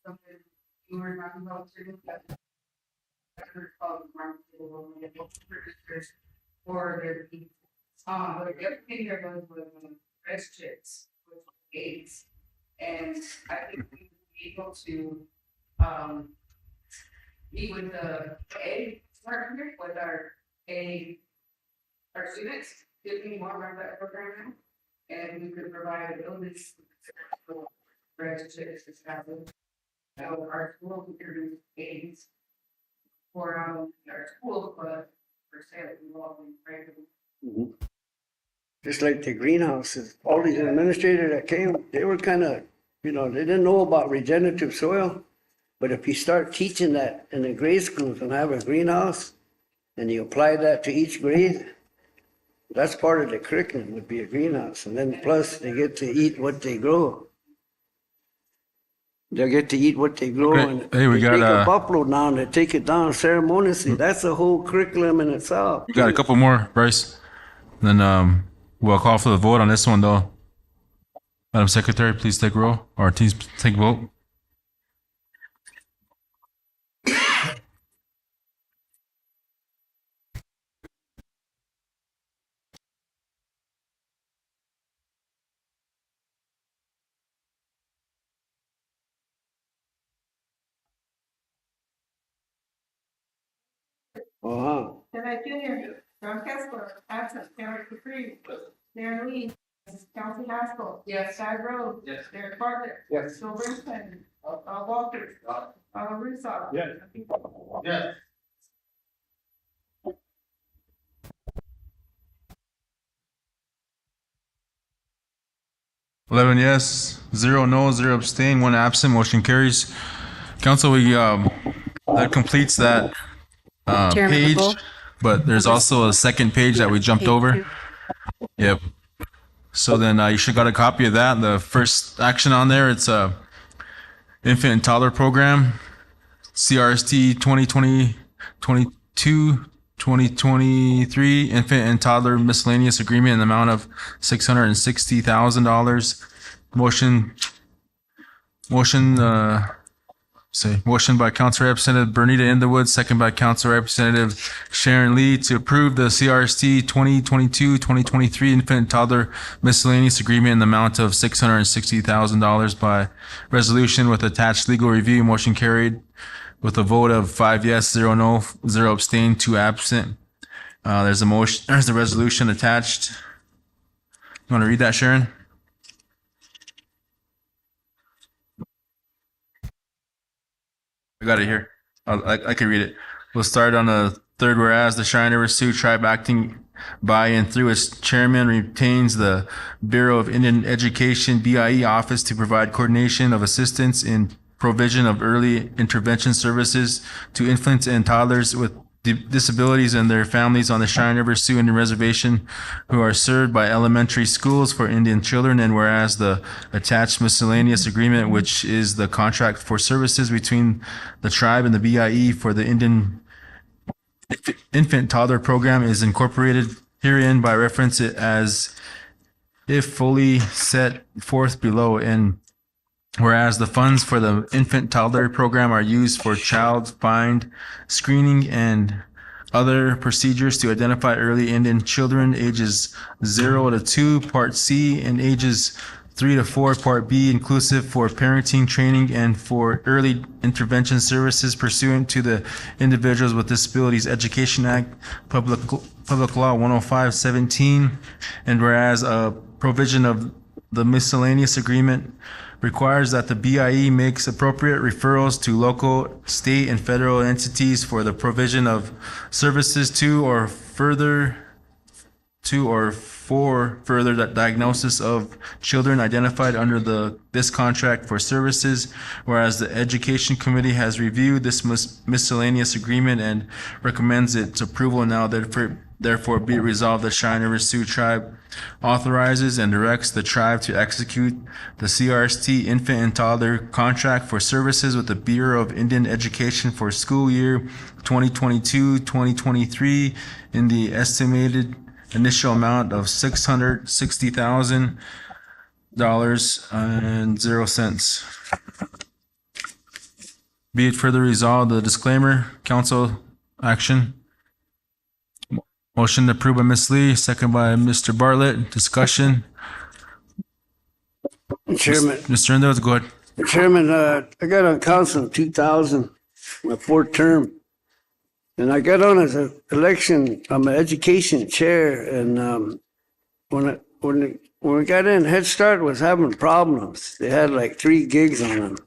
C: something you were talking about too, that called farm table, when it looks producers for their needs. But the other thing there was breast chicks with AIDS, and I think we would be able to meet with the A partner with our students, give me more about that program now, and we could provide illness breast chicks established. Our school can produce aids for our schools, but for sale, we will be regular.
H: Just like the greenhouses, all these administrators that came, they were kind of, they didn't know about regenerative soil. But if you start teaching that in the grade schools and have a greenhouse, and you apply that to each grade, that's part of the curriculum, would be a greenhouse. And then plus they get to eat what they grow. They'll get to eat what they grow.
F: Great.
H: And
F: Hey, we
H: they
F: got,
H: take a buffalo down, they take it down ceremoniously. That's a whole curriculum in itself.
F: We got a couple more, Bryce. Then we'll call for the vote on this one, though. Madam Secretary, please take roll, or please take vote.
H: Uh-huh.
C: Then Junior, John Kessler, absent, Derek Capri, Darren Lee, Kelsey Haskell. Yes. Shad Rose. Yes. Derek Bartlett.
B: Yes.
C: Bill Brinson, Walters. Russo.
B: Yes. Yes.
F: 11 yes, 0 no, 0 abstain, 1 absent, motion carries. Council, we that completes that
I: Chairman
F: page,
I: Legault?
F: but there's also a second page that we jumped over. Yep. So then you should got a copy of that. The first action on there, it's a infant and toddler program, CRST 2023 infant and toddler miscellaneous agreement in the amount of $660,000. Motion by Council Representative Bernita Underwood, second by Council Representative Sharon Lee to approve the CRST 2022-2023 infant and toddler miscellaneous agreement in the amount of $660,000 by resolution with attached legal review. Motion carried with a vote of 5 yes, 0 no, 0 abstain, 2 absent. There's the resolution attached. You want to read that, Sharon? I got it here. I can read it. We'll start on the third. Whereas the Cheyenne River Sioux Tribe, acting by and through its chairman, retains the Bureau of Indian Education (BIE) office to provide coordination of assistance in provision of early intervention services to infants and toddlers with disabilities and their families on the Cheyenne River Sioux Indian Reservation who are served by elementary schools for Indian children. And whereas the attached miscellaneous agreement, which is the contract for services between the tribe and the BIE for the Indian infant toddler program is incorporated herein by reference it as if fully set forth below. And whereas the funds for the infant toddler program are used for child find, screening, and other procedures to identify early Indian children ages 0 to 2, Part C, and ages 3 to 4, Part B, inclusive for parenting training and for early intervention services pursuant to the Individuals with Disabilities Education Act, Public Law 105-17. And whereas a provision of the miscellaneous agreement requires that the BIE makes appropriate referrals to local, state, and federal entities for the provision of services for further diagnosis of children identified under this contract for services. Whereas the Education Committee has reviewed this miscellaneous agreement and recommends its approval, now therefore be it resolved that Cheyenne River Sioux Tribe authorizes and directs the tribe to execute the CRST infant and toddler contract for services with the Bureau of Indian Education for school year 2022-2023 in the estimated initial amount of $660,000.00. Be it further resolved, the disclaimer, council action. Motion approved by Ms. Lee, second by Mr. Bartlett. Discussion.
H: Chairman,
F: Mr. Endo, go ahead.
H: Chairman, I got on council in 2000, my fourth term. And I got on as an election, I'm an education chair. And when we got in, Head Start was having problems. They had like 3 gigs on them.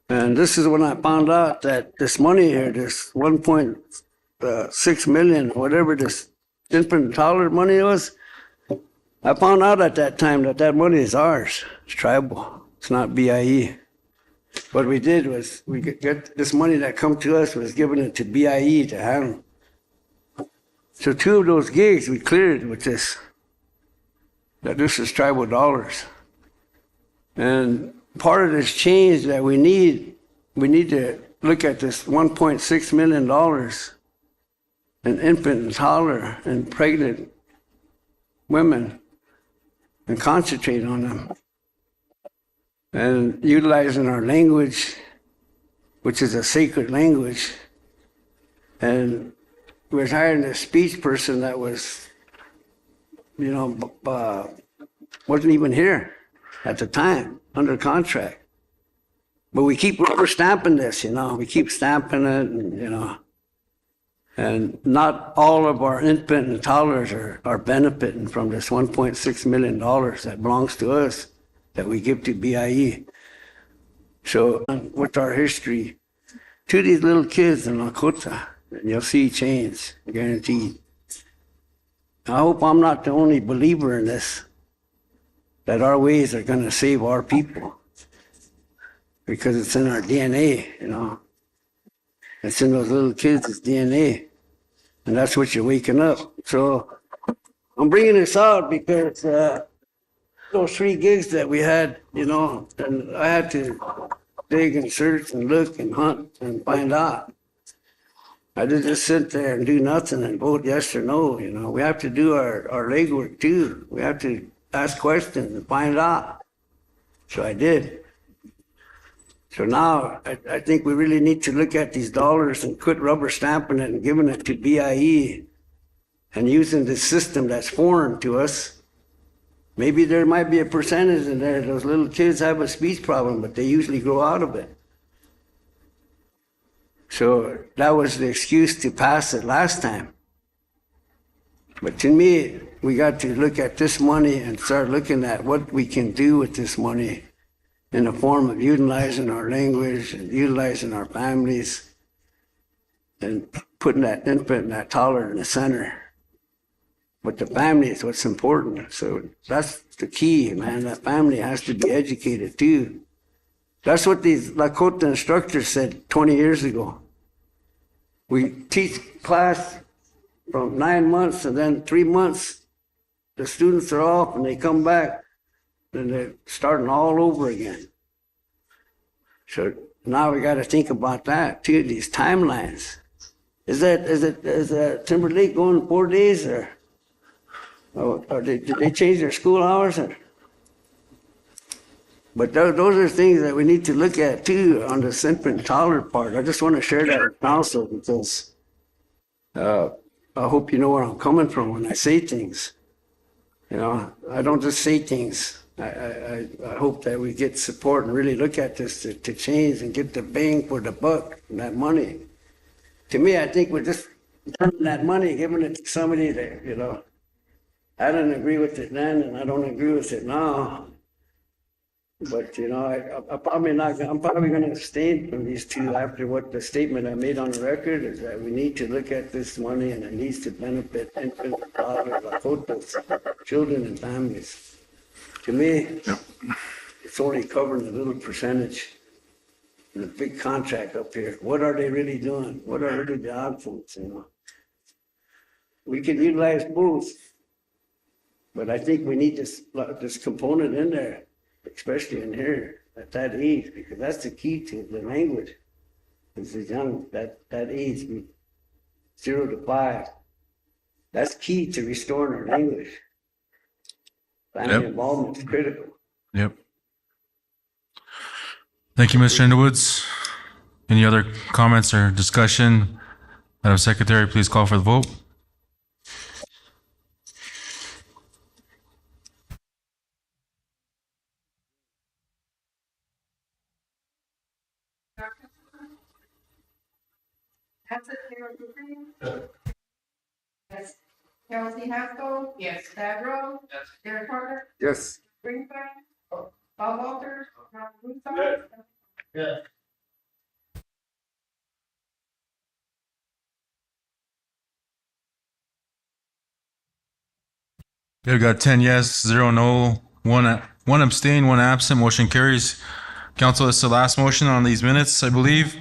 H: And this is when I found out that this money here, this 1.6 million, whatever this infant and toddler money was, I found out at that time that money is ours. It's tribal. It's not BIE. What we did was we get this money that come to us was given it to BIE to handle. So 2 of those gigs we cleared with this. That this is tribal dollars. And part of this change that we need to look at this $1.6 million in infant and toddler and pregnant women and concentrate on them. And utilizing our language, which is a sacred language. And we're hiring a speech person that was, wasn't even here at the time, under contract. But we keep rubber stamping this, we keep stamping it, and, and not all of our infant and toddlers are benefiting from this $1.6 million that belongs to us, that we give to BIE. So with our history, to these little kids in Lakota, and you'll see change, guaranteed. I hope I'm not the only believer in this, that our ways are going to save our people, because it's in our DNA, It's in those little kids' DNA, and that's what you're waking up. So I'm bringing this out because those 3 gigs that we had, and I had to dig and search and look and hunt and find out. I didn't just sit there and do nothing and vote yes or no. We have to do our legwork too. We have to ask questions and find out. So I did. So now I think we really need to look at these dollars and quit rubber stamping it and giving it to BIE and using this system that's foreign to us. Maybe there might be a percentage in there. Those little kids have a speech problem, but they usually grow out of it. So that was the excuse to pass it last time. But to me, we got to look at this money and start looking at what we can do with this money in the form of utilizing our language and utilizing our families and putting that infant and that toddler in the center. But the family is what's important. So that's the key, man. That family has to be educated too. That's what these Lakota instructors said 20 years ago. We teach class from 9 months, and then 3 months, the students are off and they come back and they're starting all over again. So now we gotta think about that too, these timelines. Is Timber Lake going 4 days or did they change their school hours or? But those are things that we need to look at too on the infant toddler part. I just want to share that with council because I hope you know where I'm coming from when I say things. You know, I don't just say things. I hope that we get support and really look at this to change and get the bang for the buck and that money. To me, I think we're just turning that money, giving it to somebody that, you know, I didn't agree with it then and I don't agree with it now. But, you know, I'm probably going to abstain from these two after what the statement I made on the record is that we need to look at this money and it needs to benefit infant, toddler, Lakotas, children and families. To me, it's only covering a little percentage. And a big contract up here. What are they really doing? What are really the outputs, you know? We can utilize both. But I think we need this component in there, especially in here at that age, because that's the key to the language. It's the young, that age, 0 to 5. That's key to restoring our language. Family involvement is critical.
F: Yep. Thank you, Mr. Underwoods. Any other comments or discussion? Madam Secretary, please call for the vote.
C: That's it, Carol Cooper. Yes. Carol C. Haskell. Yes. Thad Rowe. Yes. Derek Carter.
B: Yes.
C: Greenspan. Bob Walters. Ron Russo.
E: Yeah.
F: We got 10 yes, 0 no, one abstain, 1 absent. Motion carries. Council, it's the last motion on these minutes, I believe.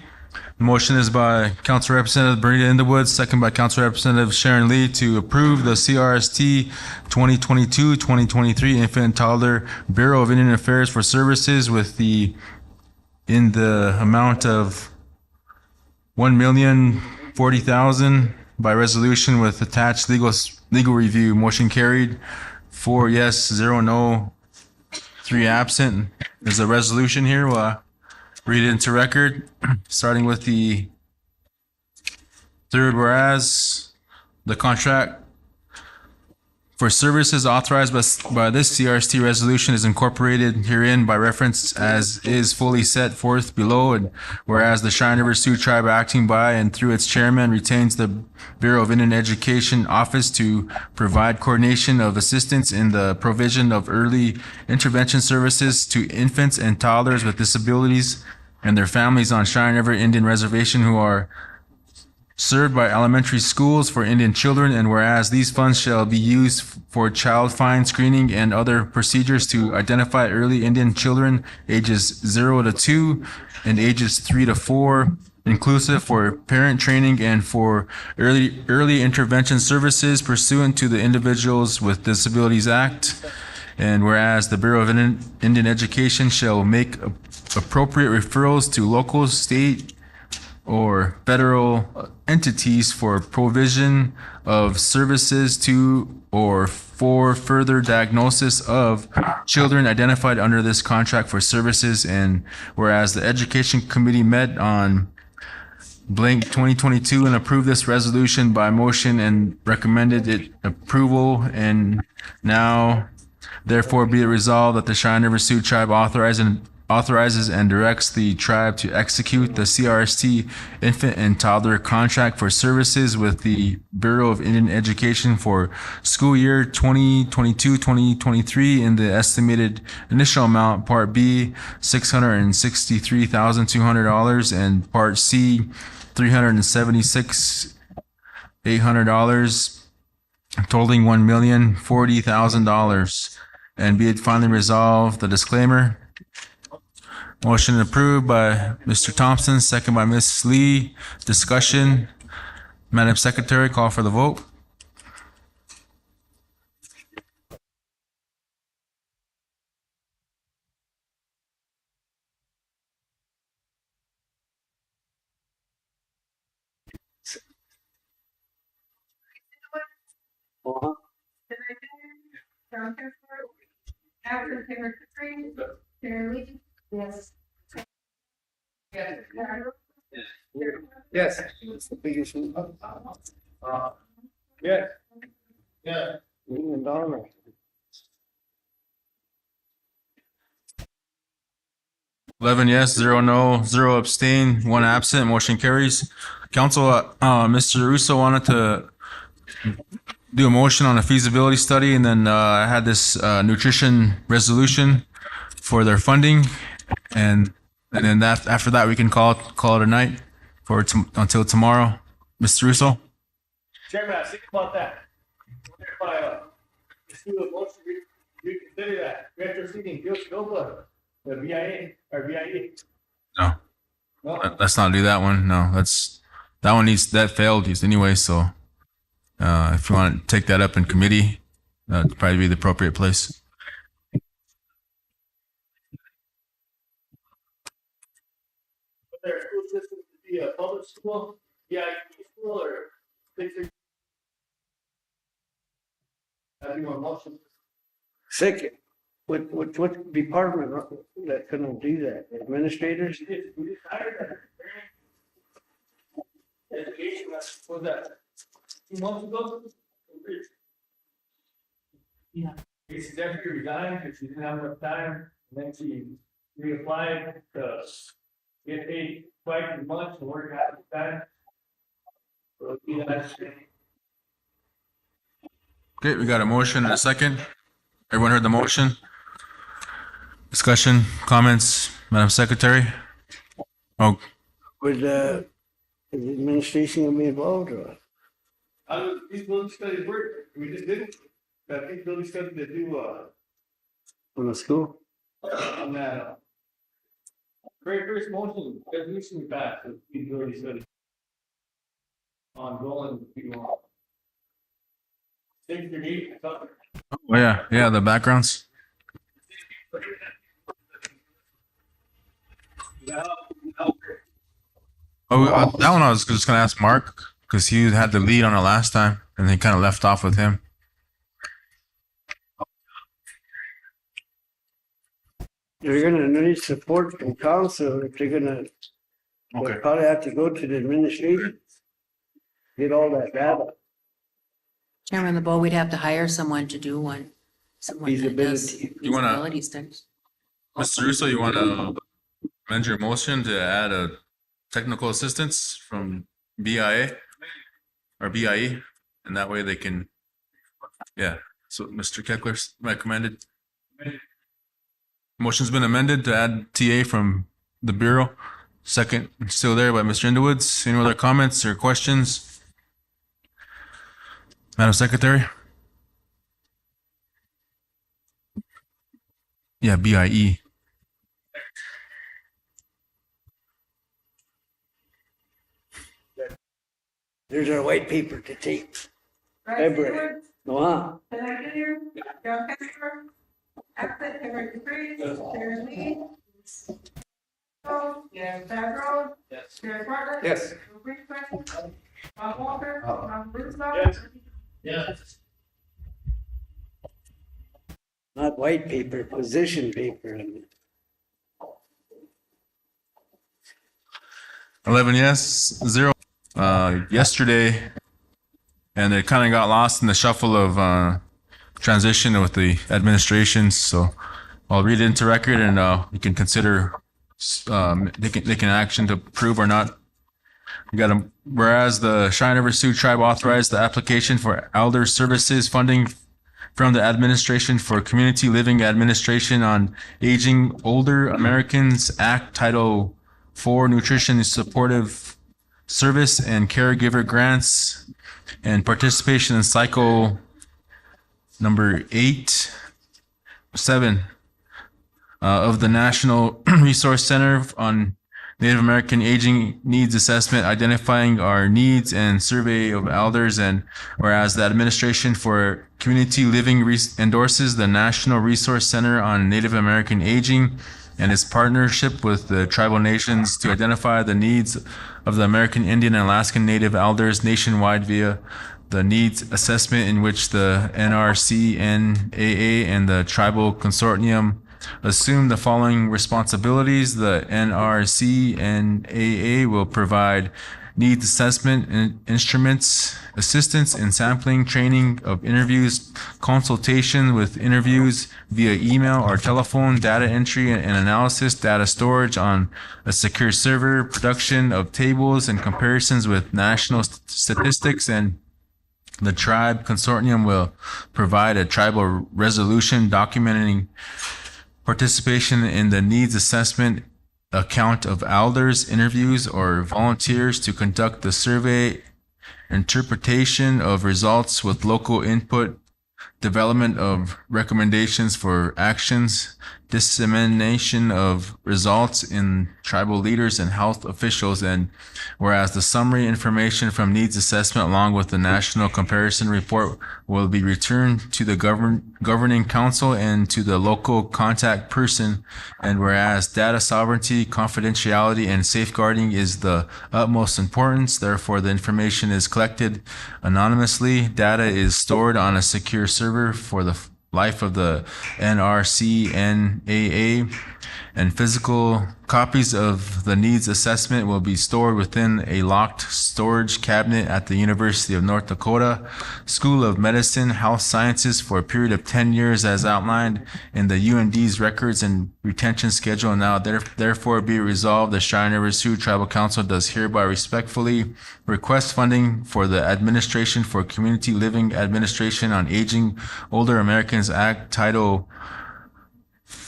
F: The motion is by Council Representative Bernita Underwood, second by Council Representative Sharon Lee to approve the CRST 2022-2023 Infant and Toddler Bureau of Indian Affairs for services in the amount of $1,040,000 by resolution with attached legal review. Motion carried. 4 yes, 0 no, 3 absent. There's a resolution here. We'll read it into record. Starting with the third whereas, the contract for services authorized by this CRST resolution is incorporated herein by reference as is fully set forth below. And whereas the Cheyenne River Sioux Tribe acting by and through its chairman retains the Bureau of Indian Education Office to provide coordination of assistance in the provision of early intervention services to infants and toddlers with disabilities and their families on Cheyenne River Indian Reservation who are served by elementary schools for Indian children, and whereas these funds shall be used for child find screening and other procedures to identify early Indian children ages 0 to 2 and ages 3 to 4, inclusive for parent training and for early intervention services pursuant to the Individuals with Disabilities Act. And whereas the Bureau of Indian Education shall make appropriate referrals to local, state, or federal entities for provision of services to or for further diagnosis of children identified under this contract for services. And whereas the Education Committee met on blank 2022 and approved this resolution by motion and recommended it approval, and now therefore be it resolved that the Cheyenne River Sioux Tribe authorizes and directs the tribe to execute the CRST infant and toddler contract for services with the Bureau of Indian Education for school year 2022-2023 in the estimated initial amount, Part B, $663,200, and Part C, $376,800, totaling $1,040,000. And be it finally resolved, the disclaimer. Motion approved by Mr. Thompson, second by Ms. Lee. Discussion. Madam Secretary, call for the vote.
H: Uh-huh.
C: John Kessler. After Taylor Capri. Sarah Lee. Yes. Yes.
J: Yes.
H: It's the biggest one.
B: Yeah.
E: Yeah.
H: $1 million.
F: 11 yes, 0 no, 0 abstain, 1 absent, motion carries. Council, Mr. Russo wanted to do a motion on a feasibility study, and then I had this nutrition resolution for their funding, and then after that we can call it a night until tomorrow. Mr. Russo?
E: Chairman, I was thinking about that. If I, just do a motion, reconsider that, retroceding Gilba, the BIA, or BIE.
F: No.
E: No,
F: Let's not do that one. No, that failed anyway. So, if you want to take that up in committee, that'd probably be the appropriate place.
E: but their school system to be a public school, BIE school, or district. That'd be my motion.
H: Second, what department that couldn't do that? Administrators?
E: We just hired that. Education, was that 2 months ago?
I: Yeah.
E: She's after resigned because she didn't have enough time, and then she reapplied to get paid twice as much to work half the time. So,
F: Okay, we got a motion and a second. Everyone heard the motion? Discussion, comments, Madam Secretary? Oh,
H: Would, is the administration gonna be involved or?
E: how do feasibility studies work? We just did it. That feasibility study to do,
H: On the school?
E: on that, very first motion, resolution we passed, the feasibility study. On going, we want. 6 I thought.
F: oh yeah, the backgrounds. Oh, that one I was just gonna ask Mark because he had the lead on it last time, and they kind of left off with him.
H: They're gonna need support from council if they're gonna. They'll probably have to go to the administration. Get all that data.
I: Chairman LeBeau, we'd have to hire someone to do one. Someone that does
H: Feasibility.
F: You wanna-
I: feasibility studies.
F: Mr. Russo, you want to amend your motion to add a technical assistance from BIA or BIE, and that way they can, yeah. So Mr. Keckler's recommended. Motion's been amended to add TA from the Bureau. Second, still there by Mr. Underwoods. Any other comments or questions? Madam Secretary? Yeah, BIE.
H: There's our white paper to take.
C: Right,
H: February.
C: Stewart,
H: No, huh?
C: Senator Gill, John Kessler. After Taylor Capri. Sarah Lee. Yes, Brad Rhodes.
E: Yes.
C: Jared Bartlett.
J: Yes.
C: Bill Brinkman. Bob Walker. Ron Russo.
E: Yes. Yes.
H: Not white paper, position paper.
F: 11 yes, 0. Yesterday, and it kind of got lost in the shuffle of transition with the administrations. So I'll read it into record, and you can consider taking action to approve or not. We got a whereas the Cheyenne River Sioux Tribe authorized the application for elder services funding from the Administration for Community Living Administration on Aging Older Americans Act Title IV Nutrition Supportive Service and Caregiver Grants and participation in cycle number 7 of the National Resource Center on Native American Aging Needs Assessment, identifying our needs and survey of elders. And whereas the Administration for Community Living endorses the National Resource Center on Native American Aging and its partnership with the tribal nations to identify the needs of the American Indian and Alaskan Native elders nationwide via the needs assessment in which the NRC, NAA, and the tribal consortium assume the following responsibilities. The NRC and AA will provide needs assessment and instruments, assistance in sampling, training of interviews, consultation with interviews via email or telephone, data entry and analysis, data storage on a secure server, production of tables and comparisons with national statistics, and the tribe consortium will provide a tribal resolution documenting participation in the needs assessment, account of elders, interviews, or volunteers to conduct the survey, interpretation of results with local input, development of recommendations for actions, dissemination of results in tribal leaders and health officials, and whereas the summary information from needs assessment along with the national comparison report will be returned to the governing council and to the local contact person, and whereas data sovereignty, confidentiality, and safeguarding is the utmost importance, therefore the information is collected anonymously, data is stored on a secure server for the life of the NRC, NAA, and physical copies of the needs assessment will be stored within a locked storage cabinet at the University of North Dakota School of Medicine, Health Sciences for a period of 10 years as outlined in the UND's records and retention schedule. Now therefore be resolved, the Cheyenne River Sioux Tribal Council does hereby respectfully request funding for the Administration for Community Living Administration on Aging Older Americans Act Title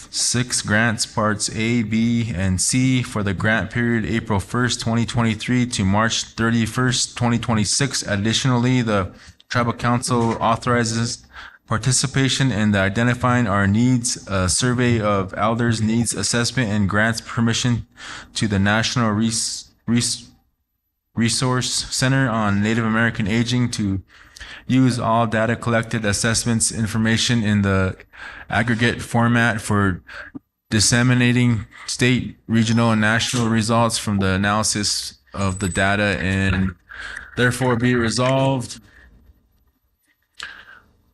F: 6 grants parts A, B, and C for the grant period April 1st, 2023 to March 31st, 2026. Additionally, the Tribal Council authorizes participation in the Identifying Our Needs Survey of Elders Needs Assessment and grants permission to the National Resource Center on Native American Aging to use all data collected assessments information in the aggregate format for disseminating state, regional, and national results from the analysis of the data, and therefore be resolved.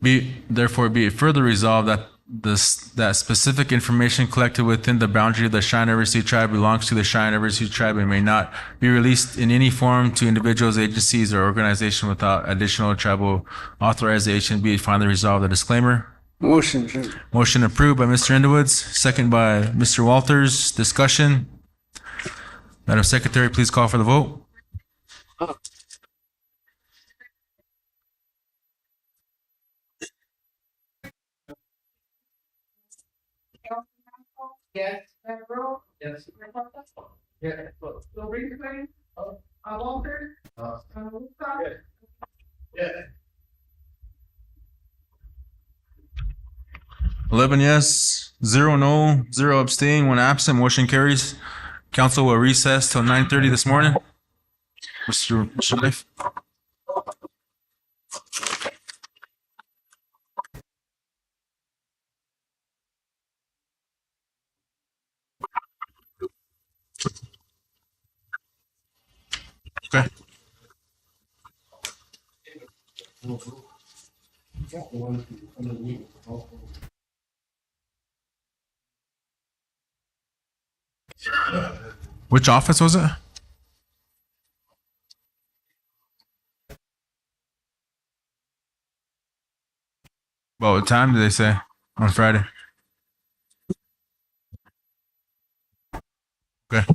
F: Therefore be it further resolved that that specific information collected within the boundary of the Cheyenne River Sioux Tribe belongs to the Cheyenne River Sioux Tribe and may not be released in any form to individuals, agencies, or organization without additional tribal authorization. Be it finally resolved. A disclaimer.
H: Motion, Chairman.
F: Motion approved by Mr. Underwoods, second by Mr. Walters. Discussion. Madam Secretary, please call for the vote.
C: Yes. Federal? Yes. Yeah. So read the claim. Walter? Woodstock?
E: Yeah.
F: 11 yes, 0 no, 0 abstain, 1 absent. Motion carries. Council will recess till 9:30 this morning. Mr. Life. Okay. Which office was it? Well, what time did they say on Friday? Okay.